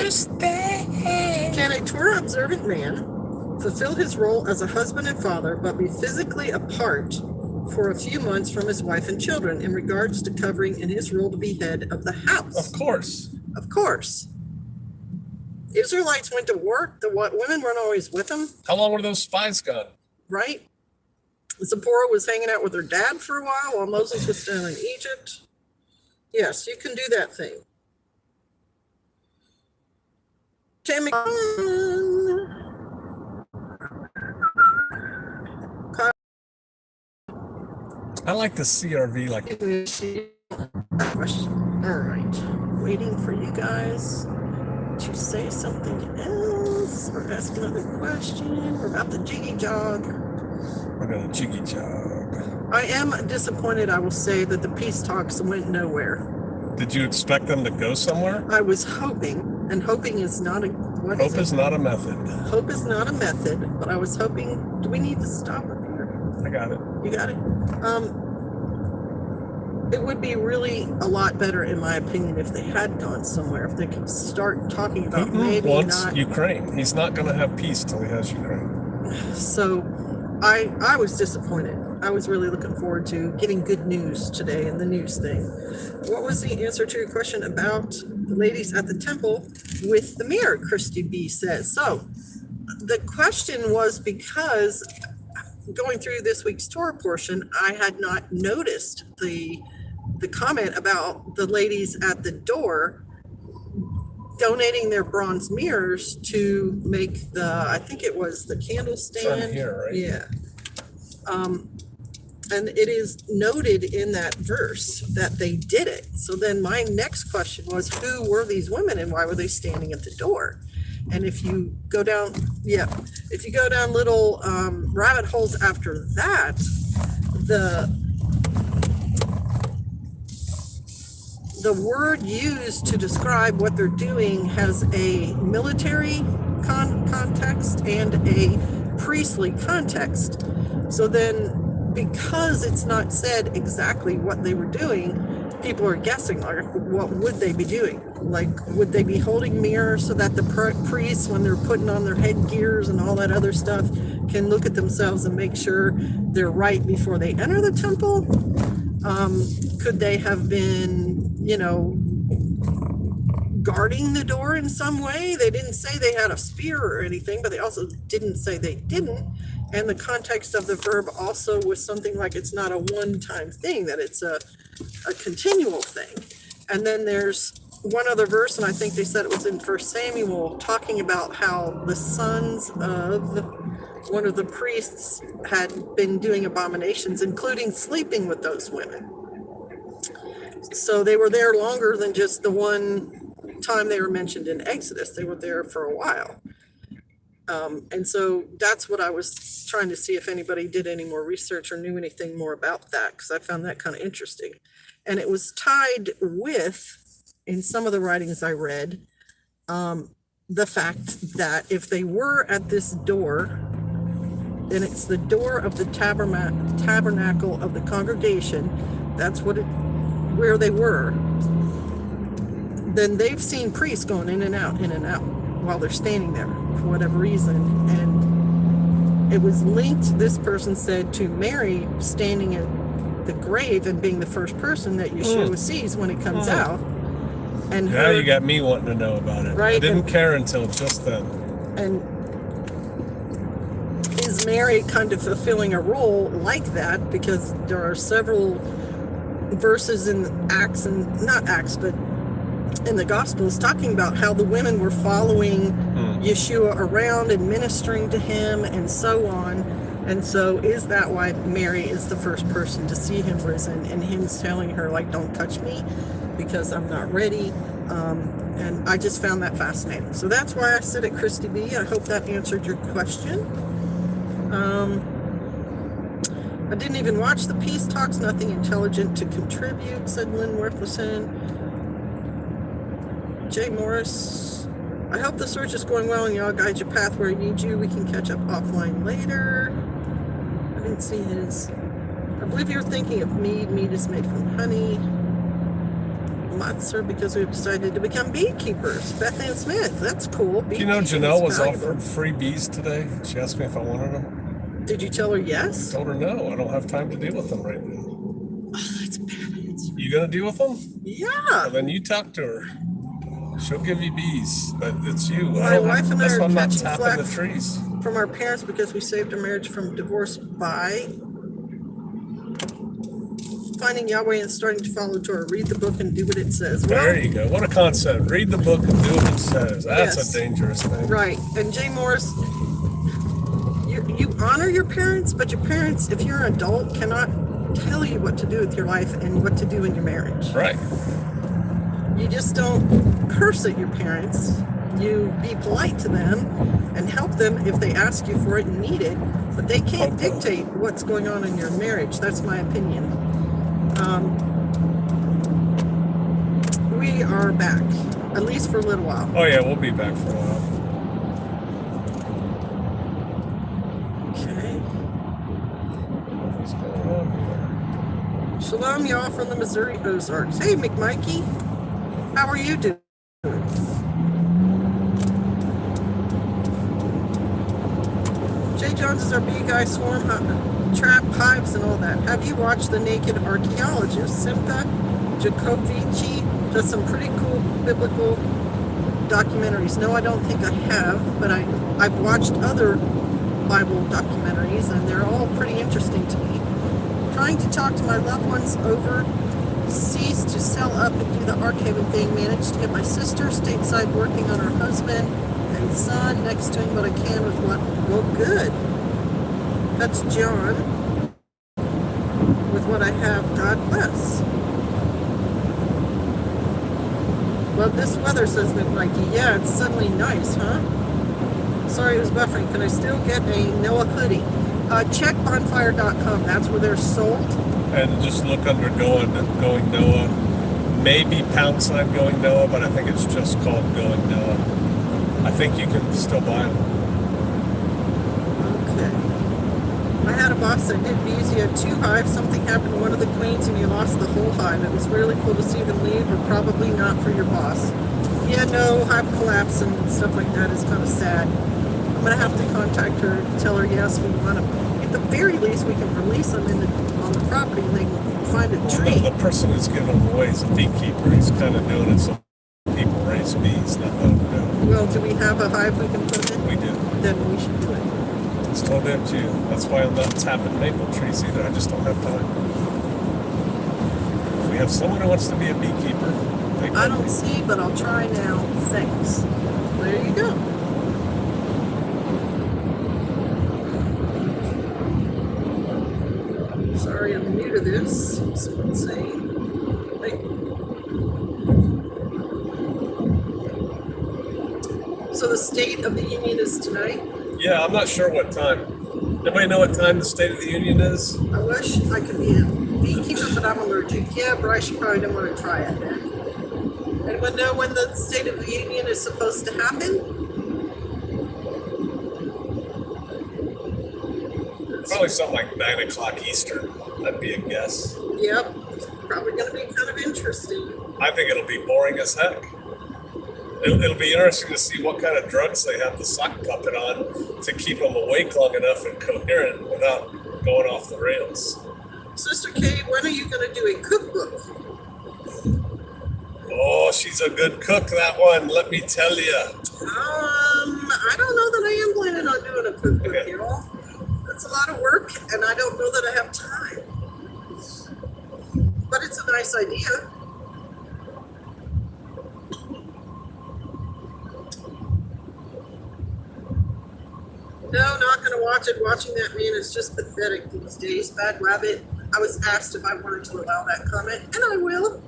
Stay. Can a Torah observant man fulfill his role as a husband and father, but be physically apart for a few months from his wife and children in regards to covering in his role to be head of the house? Of course. Of course. Israelites went to war. The women weren't always with them, How long were those spies gone? right? Zipporah was hanging out with her dad for a while Moses was still in Egypt. Yes, you can do that thing. Tammy. I like the CRV like All right. Waiting for you guys to say something else or ask another question. We're about the jiggy jog. we're gonna jiggy jog. I am disappointed, I will say, that the peace talks went nowhere. Did you expect them to go somewhere? I was hoping, and hoping is not a what Hope is is it? not a method. Hope is not a method, but I was hoping. Do we need to stop up here? I got it. You got it. It would be really a lot better, in my opinion, if they had gone somewhere. If they could start talking about Putin maybe wants not. Ukraine. He's not going to have peace till he has Ukraine. So, I was disappointed. I was really looking forward to getting good news today in the news thing. What was the answer to your question about the ladies at the temple with the mirror? Christy B says. So the question was because going through this week's Torah portion, I had not noticed the comment about the ladies at the door donating their bronze mirrors to make I think it was the candle stand. From here, right? Yeah. And it is noted in that verse that they did it. So then my next question was, who were these women and why were they standing at the door? And if you go down, little rabbit holes after that, the word used to describe what they're doing has a military context and a priestly context. So then, because it's not said exactly what they were doing, people are guessing, like, what would they be doing? Like, would they be holding mirrors so that the priests, when they're putting on their headgears and all that other stuff, can look at themselves and make sure they're right before they enter the temple? Could they have been, guarding the door in some way? They didn't say they had a spear or anything, but they also didn't say they didn't. And the context of the verb also was something like it's not a one-time thing, that it's a continual thing. And then there's one other verse, and I think they said it was in 1 Samuel, talking about how the sons of one of the priests had been doing abominations, including sleeping with those women. So they were there longer than just the one time they were mentioned in Exodus. They were there for a while. And so that's what I was trying to see if anybody did any more research or knew anything more about that, because I found that kind of interesting. And it was tied with, in some of the writings I read, the fact that if they were at this door, then it's the door of the tabernacle of the congregation, that's where they were, then they've seen priests going in and out while they're standing there for whatever reason. And it was linked, this person said, to Mary standing at the grave and being the first person that Yeshua sees when it comes out. And now you got me wanting to know about it. Right? I didn't care until just then. And is Mary kind of fulfilling a role like that? Because there are several verses in Acts, and not Acts, but in the Gospels, talking about how the women were following Yeshua around and ministering to him and so on. And so is that why Mary is the first person to see him risen, and him's telling her, like, don't touch me because I'm not ready? And I just found that fascinating. So that's why I said it, Christy B. I hope that answered your question. I didn't even watch the peace talks, nothing intelligent to contribute, said Lynn Worthlesson. Jay Morris, I hope the search is going well and y'all guide your path where I need you. We can catch up offline later. I didn't see his. I believe you're thinking of mead. Mead is made from honey. Matzah, because we've decided to become beekeepers. Beth Ann Smith, that's cool. Do you know Janelle was offered free bees today? She asked me if I wanted them. Did you tell her yes? I told her no. I don't have time to deal with them right now. Oh, that's a bad answer. You gonna deal with them? Yeah. Well, then you talk to her. She'll give you bees, but it's you. My wife and I that's are why I'm not catching tapping flack the trees. from our parents because we saved our marriage from divorce by finding Yahweh and starting to follow Torah. Read the book and do what it says. Well, there you go. What a concept. Read the book and do what it says. That's yes. A dangerous thing. Right. And Jay Morris, you honor your parents, but your parents, if you're an adult, cannot tell you what to do with your life and what to do in your marriage. Right. You just don't curse at your parents. You be polite to them and help them if they ask you for it and need it, but they can't dictate what's going on in your marriage. That's my opinion. We are back, at least for a little while. Oh yeah, we'll be back for a while. Okay. What's going on here? Shalom, y'all, from the Missouri Ozarks. Hey, McMikey. How are you doing? Jay Jones is our bee guy, swarm hunter. trap hives and all that. Have you watched The Naked Archaeologist? Simca Jacovici does some pretty cool biblical documentaries. No, I don't think I have, but I've watched other Bible documentaries, and they're all pretty interesting to me. Trying to talk to my loved ones overseas to sell up and do the archiving thing. Managed to get my sister stateside working on her husband and son, next doing what I can with what. Well, good. That's John. With what I have, God bless. Love this weather, says Mikey. Yeah, it's suddenly nice, huh? Sorry, it was buffering. Can I still get a Noah hoodie? Check bonfire.com. That's where they're sold. And just look under Going Noah. Maybe # Going Noah, but I think it's just called Going Noah. I think you can still buy them. Okay. I had a boss that did bees. He had 2 hives. Something happened to one of the queens and he lost the whole hive. It was really cool to see them leave, but probably not for your boss. Yeah, no, hive collapse and stuff like that is kind of sad. I'm going to have to contact her and tell her, yes, we want to, at the very least, we can release them on the property and they can find a tree. The person who's giving them away is a beekeeper. He's kind of doing it so people raise bees, not let them do it. Well, do we have a hive we can put in? We do. Then we should do it. It's totally up to you. That's why I'm not tapping maple trees either. I just don't have time. If we have someone who wants to be a beekeeper, they can. I don't see, but I'll try now. Thanks. There you go. Sorry, I'm new to this. So let's see. So the State of the Union is tonight? Yeah, I'm not sure what time. Anybody know what time the State of the Union is? I wish I could be a beekeeper, but I'm allergic. Yeah, Bryce, you probably don't want to try it then. Anyone know when the State of the Union is supposed to happen? Probably something like 9 o'clock Eastern. That'd be a guess. Yep. It's probably going to be kind of interesting. I think it'll be boring as heck. It'll be interesting to see what kind of drugs they have the sock puppet on to keep them awake long enough and coherent without going off the rails. Sister Kay, when are you going to do a cookbook? Oh, she's a good cook, that one, let me tell you. I don't know that I am planning on doing a cookbook, y'all. That's a lot of work, and I don't know that I have time. But it's a nice idea. No, not going to watch it. Watching that man is just pathetic these days. Bad Rabbit. I was asked if I wanted to allow that comment, and I will.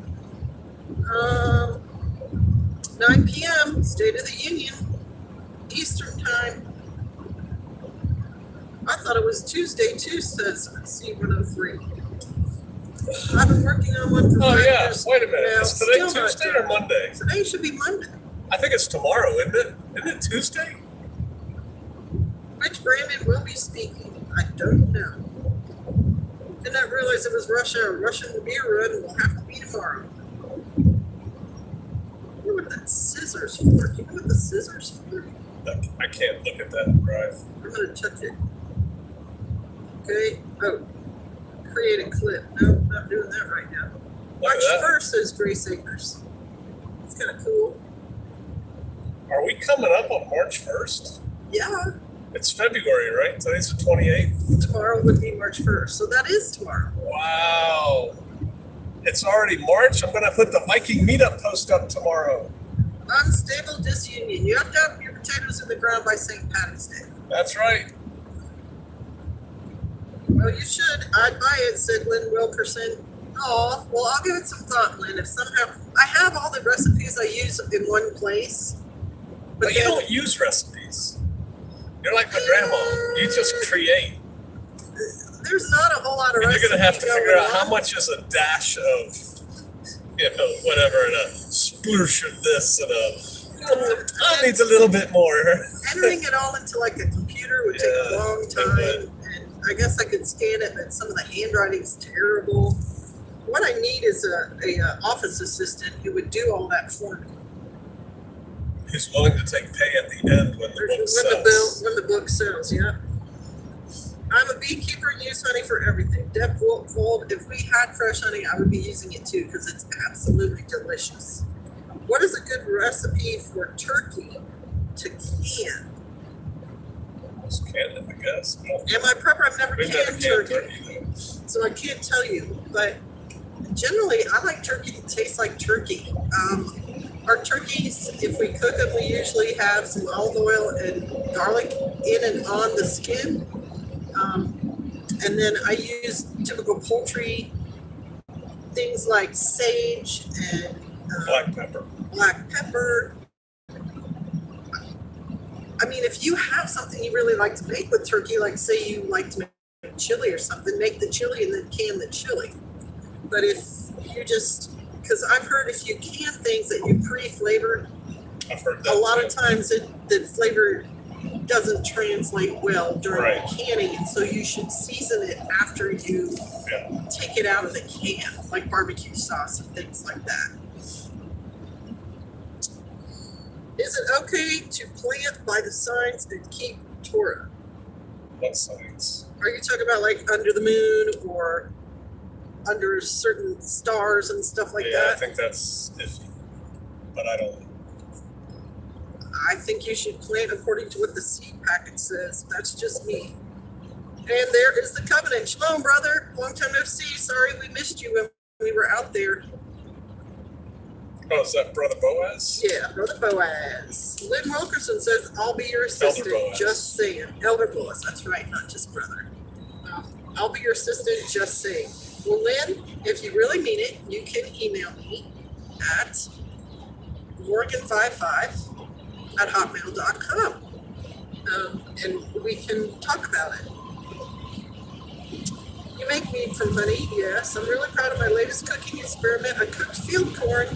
9 p.m., State of the Union, Eastern Time. I thought it was Tuesday, says C103. I've been working on one for 5 years. Yeah, wait a minute. Now, Is today still Tuesday or Monday? Today should be Monday. I think it's tomorrow, isn't it? Isn't it Tuesday? Which Brandon will be speaking? I don't know. Did not realize it was rush hour. Rushing the beer run will have to be tomorrow. I wonder what that scissors for. Do you know what the scissors for? I can't look at that drive. I'm going to touch it. Okay. Oh. Create a clip. No, not doing that right now. March 1st says Grace Acres. It's kind of cool. Are we coming up on March 1st? Yeah. It's February, right? Today's the 28th. Tomorrow would be March 1st. So that is tomorrow. Wow. It's already March. I'm going to put the Viking meetup post up tomorrow. Unstable disunion. You have to have your potatoes in the ground by St. Patrick's Day. That's right. Well, you should. I'd buy it, said Lynn Wilkerson. Oh, well, I'll give it some thought, Lynn. If somehow I have all the recipes I use in one place. But you don't use recipes. You're like my grandma. You just create. There's not a whole lot of recipes. You're going to have to figure out how much is a dash of, whatever, and a sploosh of this, and that needs a little bit more. Entering it all into like a computer would take a long time. And I guess I could scan it, but some of the handwriting's terrible. What I need is a office assistant who would do all that for me. Who's willing to take pay at the end when the book sells. When the book sells, yeah. I'm a beekeeper and use honey for everything. Deb Vold, if we had fresh honey, I would be using it too because it's absolutely delicious. What is a good recipe for turkey to can? Just can it, I guess. Am I prepper? I've never We've never canned canned turkey, though. so I can't tell you. But generally, I like turkey to taste like turkey. Our turkeys, if we cook them, we usually have some olive oil and garlic in and on the skin. And then I use typical poultry things like sage and Black pepper. black pepper. I mean, if you have something you really like to make with turkey, like say you like to make chili or something, make the chili and then can the chili. But if you just, because I've heard if you can things that you pre-flavor, I've heard that a lot too. of times the flavor doesn't translate well during Right. the canning, and so you should season it after you Yeah. take it out of the can, like barbecue sauce and things like that. Is it okay to plant by the signs and keep Torah? What science? Are you talking about like under the moon or under certain stars and stuff like Yeah, I that? think that's iffy. But I don't. I think you should plant according to what the seed packet says. That's just me. And there is the covenant. Shalom, brother. Long time no see. Sorry we missed you when we were out there. Oh, is that Brother Boaz? Yeah, Brother Boaz. Lynn Wilkerson says, I'll be your assistant. Boaz. Just saying. Elder Boaz. That's right, not just brother. I'll be your assistant. Just saying. Well, Lynn, if you really mean it, you can email me at morgan55@hotmail.com. And we can talk about it. You make meat from honey, yes. I'm really proud of my latest cooking experiment. I cooked field corn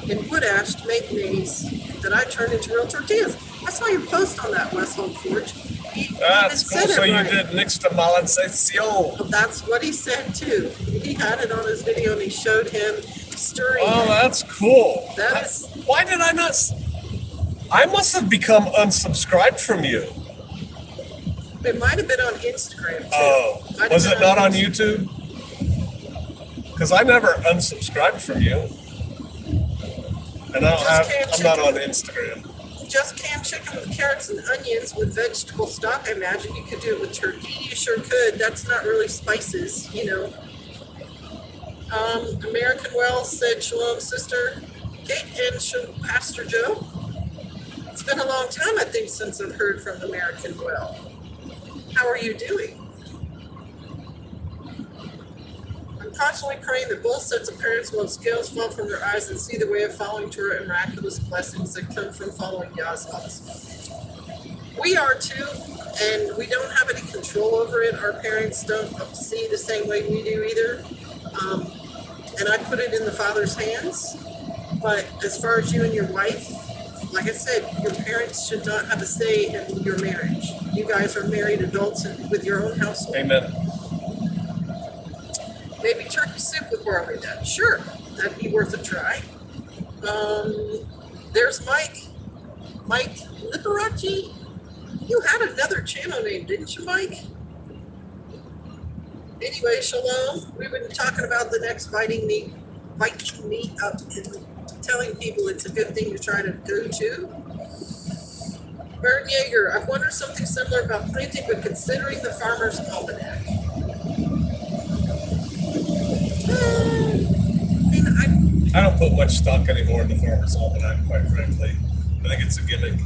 in wood ash to make maize that I turned into real tortillas. I saw your post on that, West Home Forge. That's cool. So you did nixtamal sensation. Well, that's what he said too. He had it on his video and he showed him stirring. Oh, it. that's cool. That is. Why did I not? I must have become unsubscribed from you. It might have been on Instagram too. Oh, Might have was been it not on YouTube? Because I never unsubscribed from you. And I'm not on Instagram. Just canned chicken with carrots and onions with vegetable stock. I imagine you could do it with turkey. You sure could. That's not really spices, you know. American Wells said, Shalom, sister. Kate and Pastor Joe. It's been a long time, I think, since I've heard from American Well. How are you doing? I'm constantly praying that both sets of parents will have scales fall from their eyes and see the way of following Torah and miraculous blessings that come from following Yah's laws. We are too, and we don't have any control over it. Our parents don't see the same way we do either. And I put it in the Father's hands. But as far as you and your wife, like I said, your parents should not have a say in your marriage. You guys are married adults with your own household. Amen. Maybe turkey soup with barley then. Sure, that'd be worth a try. There's Mike. Mike Liberace. You had another channel name, didn't you, Mike? Anyway, shalom. We've been talking about the next Viking meet up and telling people it's a good thing to try to go to. Bert Yeager, I've wondered something similar about planting, but considering the Farmer's Almanac. I don't put much stock anymore in the Farmer's Almanac, quite frankly. I think it's a gimmick.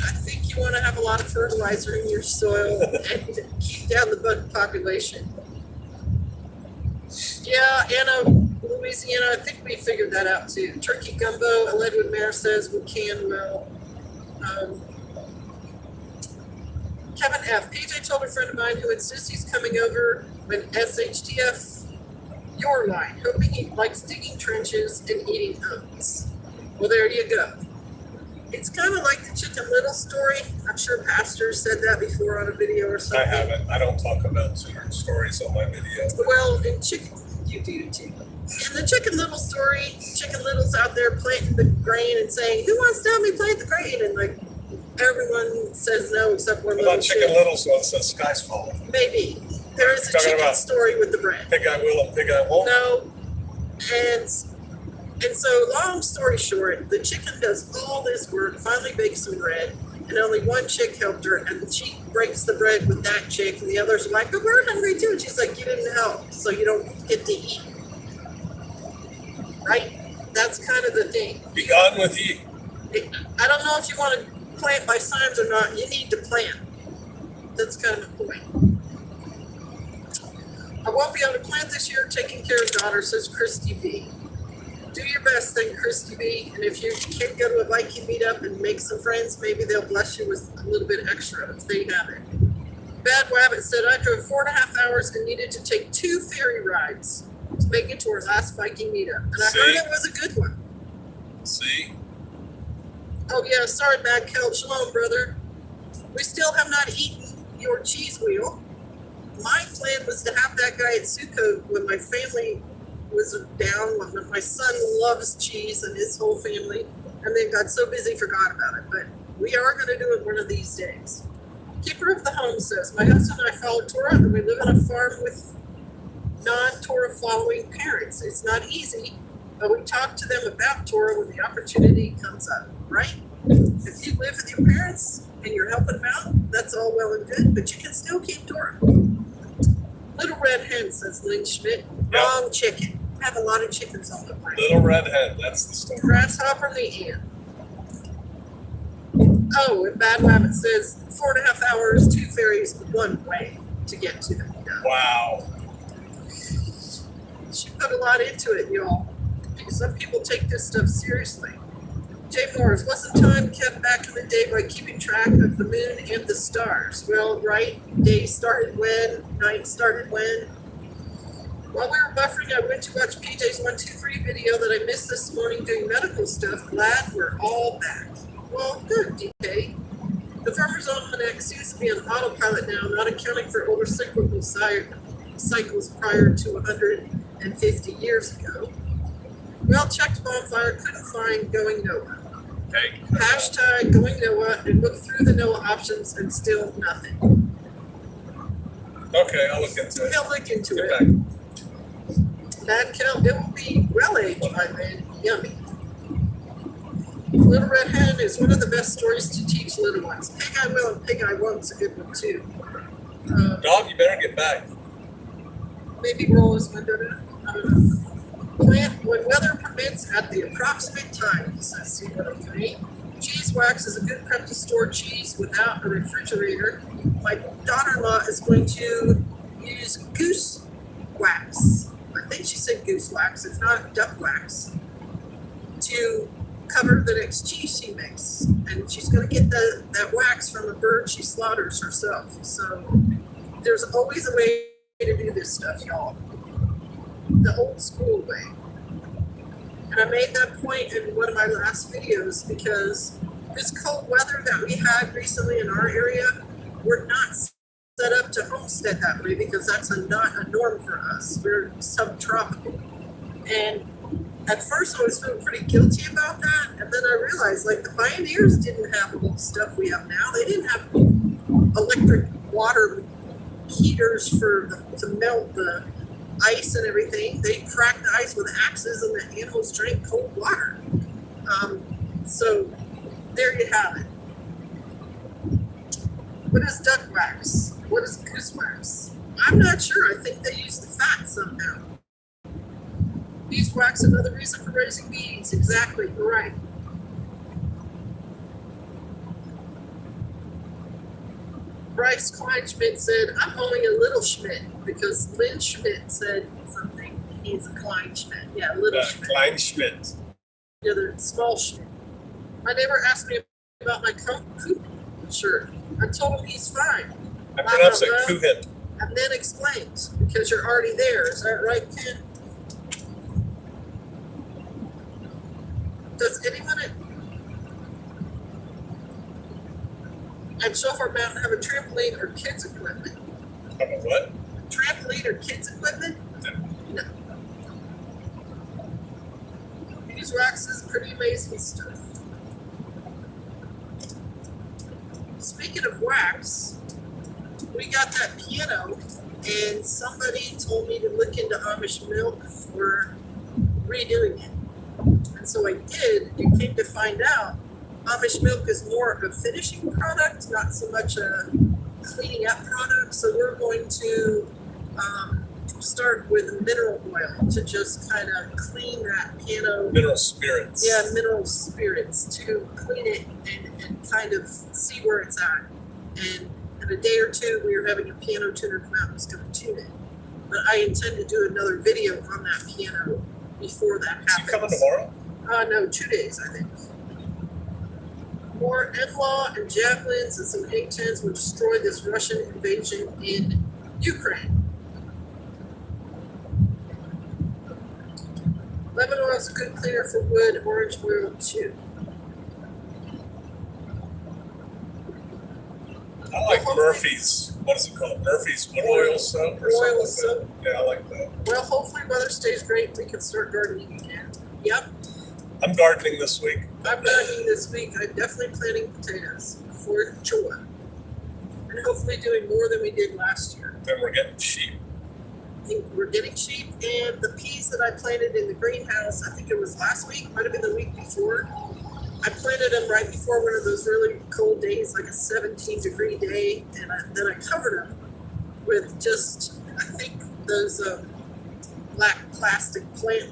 I think you want to have a lot of fertilizer in your soil and keep down the bug population. Yeah, Anna, Louisiana, I think we figured that out too. Turkey gumbo, Edward Mayer says we can well. Kevin F. PJ told a friend of mine who insists he's coming over when SHTF your line, hoping he likes digging trenches and eating oats. Well, there you go. It's kind of like the Chicken Little story. I'm sure Pastor said that before on a video or something. I haven't. I don't talk about certain stories on my video. Well, in chicken, you do too. In the Chicken Little story, Chicken Little's out there planting the grain and saying, "Who wants to help me plant the grain?" And like Everyone says no except one What little about Chicken chick. Little, so it says sky's falling? Maybe. There is a Talking chicken about story with the bread. Pig I will and pig I won't? No. And so, long story short, the chicken does all this work, finally bakes some bread, and only one chick helped her, and she breaks the bread with that chick, and the others are like, but we're hungry too. And she's like, you didn't help, so you don't get to eat. Right? That's kind of the thing. Be gone with ye. I don't know if you want to plant by signs or not. You need to plant. That's kind of the point. I won't be able to plant this year, taking care of daughter, says Christy B. Do your best then, Christy B. And if you can't go to a Viking meetup and make some friends, maybe they'll bless you with a little bit extra if they have it. Bad Wabbit said, I drove 4.5 hours and needed to take 2 ferry rides to make it to our last Viking meetup. And I heard it was a good one. See? Oh yeah, sorry, Bad Kel. Shalom, brother. We still have not eaten your cheese wheel. My plan was to have that guy at Sukkot when my family was down. When my son loves cheese and his whole family, and then got so busy forgot about it. But we are going to do it one of these days. Keeper of the Home says, my husband and I follow Torah, and we live on a farm with non-Torah following parents. It's not easy, but we talk to them about Torah when the opportunity comes up, right? If you live with your parents and you're helping them out, that's all well and good, but you can still keep Torah. Little Red Hen, says Lynn Schmidt. Wrong chicken. I have a lot of chickens on the brain. Little Red Hen, that's the story. Grasshopper and the ant. Oh, and Bad Rabbit says 4.5 hours, 2 ferries, 1 way to get to the meetup. Wow. She put a lot into it, y'all. Because some people take this stuff seriously. Jay Morris, wasn't time kept back in the day by keeping track of the moon and the stars? Well, right, day started when, night started when. While we were buffering, I went to watch PJ's 123 video that I missed this morning doing medical stuff. Glad we're all back. Well, good, DK. The Farmer's Almanac seems to be on autopilot now, not accounting for older cyclical cycles prior to 150 years ago. Well, checked bonfire, couldn't find going Noah. Hey. Hashtag going Noah and look through the Noah options and still nothing. Okay, I'll look into it. He'll look into Get it. back. Bad Kel, it will be well aged by then. Yummy. Little Red Hen is one of the best stories to teach little ones. Pig I will and Pig I won't is a good one too. Dog, you better get back. Maybe roll his window down. I don't know. Plant when weather permits at the approximate time, says C103. Cheese wax is a good prep to store cheese without a refrigerator. My daughter-in-law is going to use goose wax. I think she said goose wax, if not duck wax, to cover the next cheese she makes. And she's going to get that wax from a bird she slaughters herself. So there's always a way to do this stuff, y'all. The old school way. And I made that point in one of my last videos because this cold weather that we had recently in our area, we're not set up to homestead that way because that's not a norm for us. We're subtropical. And at first I was feeling pretty guilty about that, and then I realized like the pioneers didn't have all the stuff we have now. They didn't have electric water heaters to melt the ice and everything. They cracked the ice with axes and the animals drank cold water. So there you have it. What is duck wax? What is goose wax? I'm not sure. I think they use the fat somehow. Beeswax, another reason for raising bees. Exactly, you're right. Bryce Kleinschmidt said, I'm only a little Schmidt because Lynn Schmidt said something. He's a Kleinschmidt. Yeah, little Schmidt. Kleinschmidt. Yeah, the small Schmidt. My neighbor asked me about my coop shirt. I told him he's fine. I pronounce it Kuhit. And then explained, because you're already there. Is that right, Ken? Does anyone at Shofar Mountain have a trampoline or kids equipment? Have a what? Trampoline or kids equipment? No. Beeswax is pretty amazing stuff. speaking of wax, we got that piano, and somebody told me to look into Amish milk for redoing it. And so I did, and came to find out Amish milk is more of a finishing product, not so much a cleaning up product. So we're going to start with mineral oil to just kind of clean that piano. Mineral spirits. Yeah, mineral spirits to clean it and kind of see where it's at. And in a day or two, we are having a piano tuner come out who's going to tune it. But I intend to do another video on that piano before that happens. Is he coming tomorrow? No, 2 days, I think. More NLAW and javelins and some A-10s will destroy this Russian invasion in Ukraine. Lemon oil is a good cleaner for wood, orange oil too. I like Murphy's, what is it called? Murphy's wood oil soap or Oil something like soap. that. Yeah, I like that. Well, hopefully weather stays great. We can start gardening again. Yep. I'm gardening this week. I'm gardening this week. I'm definitely planting potatoes for sure. And hopefully doing more than we did last year. Then we're getting sheep. I think we're getting sheep, and the peas that I planted in the greenhouse, I think it was last week, might have been the week before. I planted them right before one of those really cold days, like a 17-degree day, and then I covered them with just, I think, those black plastic planter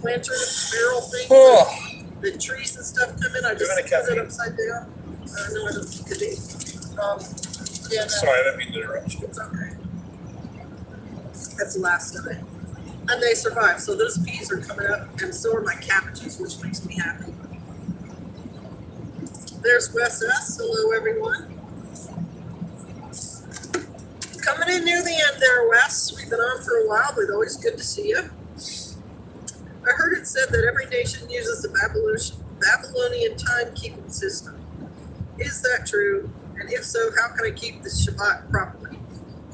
barrel things. Oh. The trees and stuff come in. I just any put caffeine? it upside down. No, I don't think it is. Yeah, no, Sorry, I didn't mean to interrupt you. it's okay. That's the last of it. And they survived. So those peas are coming up, and so are my cabbages, which makes me happy. There's Wes S. Hello, everyone. Coming in near the end there, Wes. We've been on for a while, but always good to see you. I heard it said that every nation uses the Babylonian timekeeping system. Is that true? And if so, how can I keep the Shabbat properly?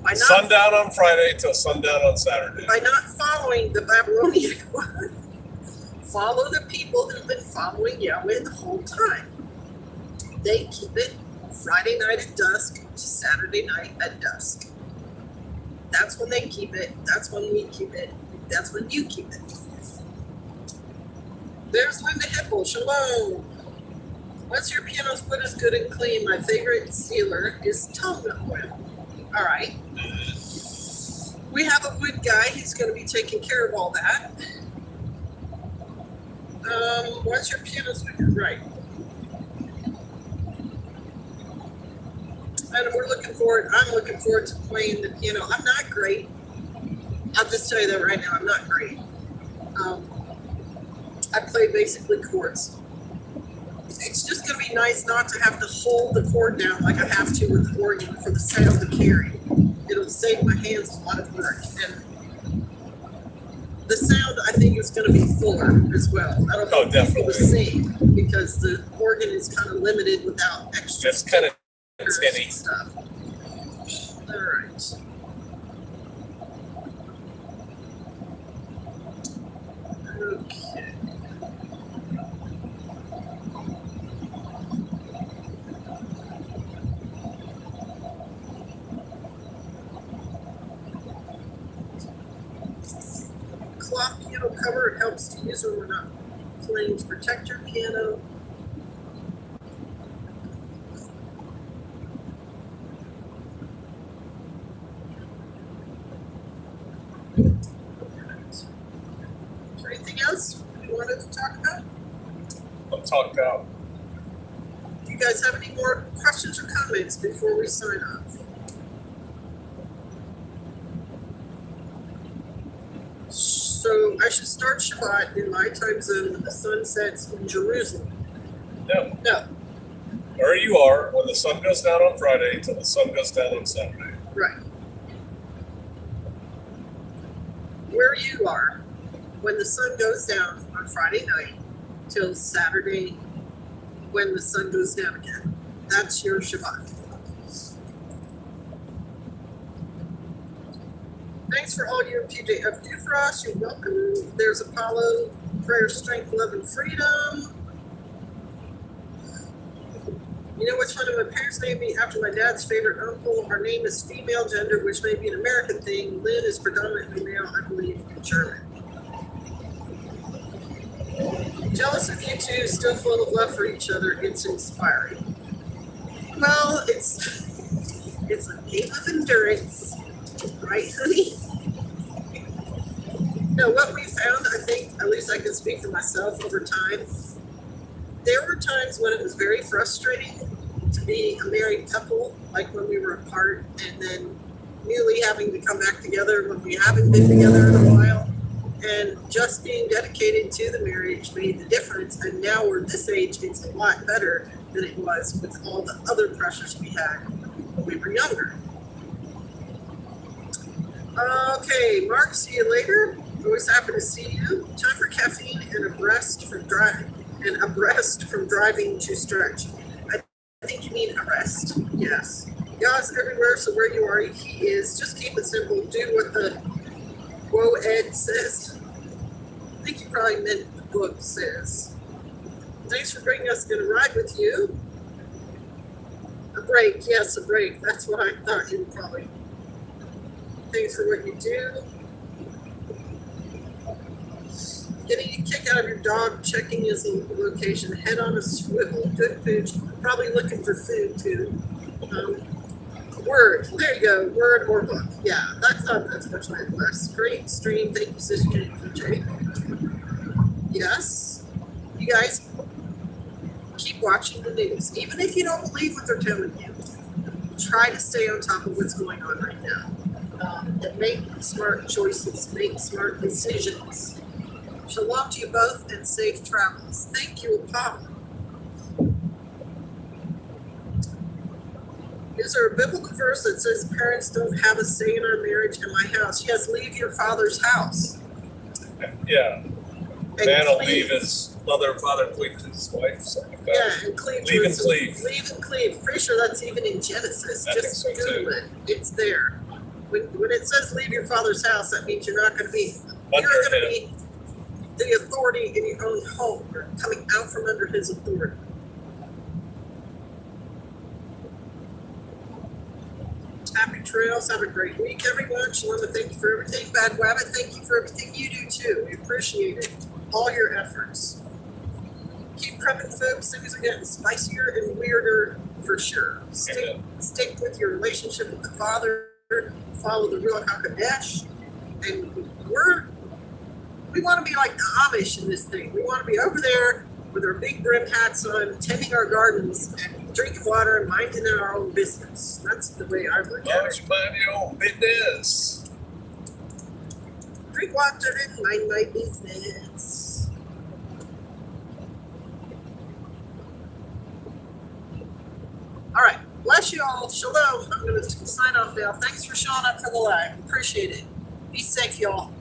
By not, Sundown on Friday till sundown on Saturday. by not following the Babylonian one. Follow the people who've been following Yahweh the whole time. They keep it Friday night at dusk to Saturday night at dusk. That's when they keep it. That's when we keep it. That's when you keep it. There's Linda Hipple. Shalom. Once your piano's wood is good and clean, my favorite sealer is tonga oil. All right. We have a wood guy. He's going to be taking care of all that. Once your piano's wood, right. And we're looking forward. I'm looking forward to playing the piano. I'm not great. I'll just tell you that right now. I'm not great. I play basically chords. It's just going to be nice not to have to hold the chord down like I have to with the organ for the sound to carry. It'll save my hands a lot of work. And the sound, I think, is going to be fuller as well. That'll help people to sing because the organ is kind of limited without extra. It's kind of tinny stuff. All right. Okay. Cloth piano cover, it helps to use when we're not playing to protect your piano. Is there anything else you wanted to talk about? I'm talked out. Do you guys have any more questions or comments before we sign off? So I should start Shabbat in my time zone when the sun sets in Jerusalem. No. No, Where you are, when the sun goes down on Friday till the sun goes down on Saturday. right. Where you are, when the sun goes down on Friday night till Saturday when the sun goes down again. That's your Shabbat. Thanks for all you and PJF do for us. You're welcome. There's Apollo, prayer, strength, love, and freedom. You know what's funny? My parents named me after my dad's favorite uncle. Our name is female gender, which may be an American thing. Lynn is predominantly male, I believe, in German. Jealous of you two, still full of love for each other. It's inspiring. Well, it's a game of endurance, right, honey? No, what we found, I think, at least I can speak for myself over time, there were times when it was very frustrating to be a married couple, like when we were apart, and then newly having to come back together when we haven't been together in a while. And just being dedicated to the marriage made the difference. And now we're this age, it's a lot better than it was with all the other pressures we had when we were younger. Okay, Mark, see you later. Always happy to see you. Time for caffeine and a breast from driving to stretch. I think you mean arrest. Yes. God's everywhere, so where you are, he is. Just keep it simple. Do what the Ed says. I think you probably meant the book says. Thanks for bringing us in a ride with you. A break. Yes, a break. That's what I thought you would probably. Thanks for what you do. Getting a kick out of your dog, checking his location, head on a swivel, good pooch, probably looking for food too. Word, there you go, word or book. Yeah, that's not as much less. Great stream, thank you, Sister PJ. Yes, you guys keep watching the news. Even if you don't believe what they're telling you, try to stay on top of what's going on right now. And make smart choices, make smart decisions. Shalom to you both and safe travels. Thank you, Apollo. Is there a biblical verse that says parents don't have a say in our marriage in my house? Yes, leave your father's house. Yeah. And Man will cleave. leave his mother and father and cleave to his wife. Something like that. Yeah, and cleave. Leave and cleave. Leave and cleave. Pretty sure that's even in Genesis. I Just think so, Google too. it. It's there. When it says leave your father's house, that means you're not going to be. You're Under going to him. be the authority in your own home. You're coming out from under his authority. Happy trails. Have a great week, everyone. Shalom, thank you for everything. Bad Wabbit, thank you for everything you do, too. We appreciate it. All your efforts. Keep prepping, folks. Things are getting spicier and weirder for sure. Stick with your relationship with the Father. Follow the Ruach HaKodesh. And we want to be like the Amish in this thing. We want to be over there with our big brim hats on, tending our gardens, and drinking water and minding our own business. That's the way I look at it. Mind your own business. Drink water and mind my business. All right. Bless you all. Shalom. I'm going to sign off now. Thanks for showing up for the live. Appreciate it. Be safe, y'all.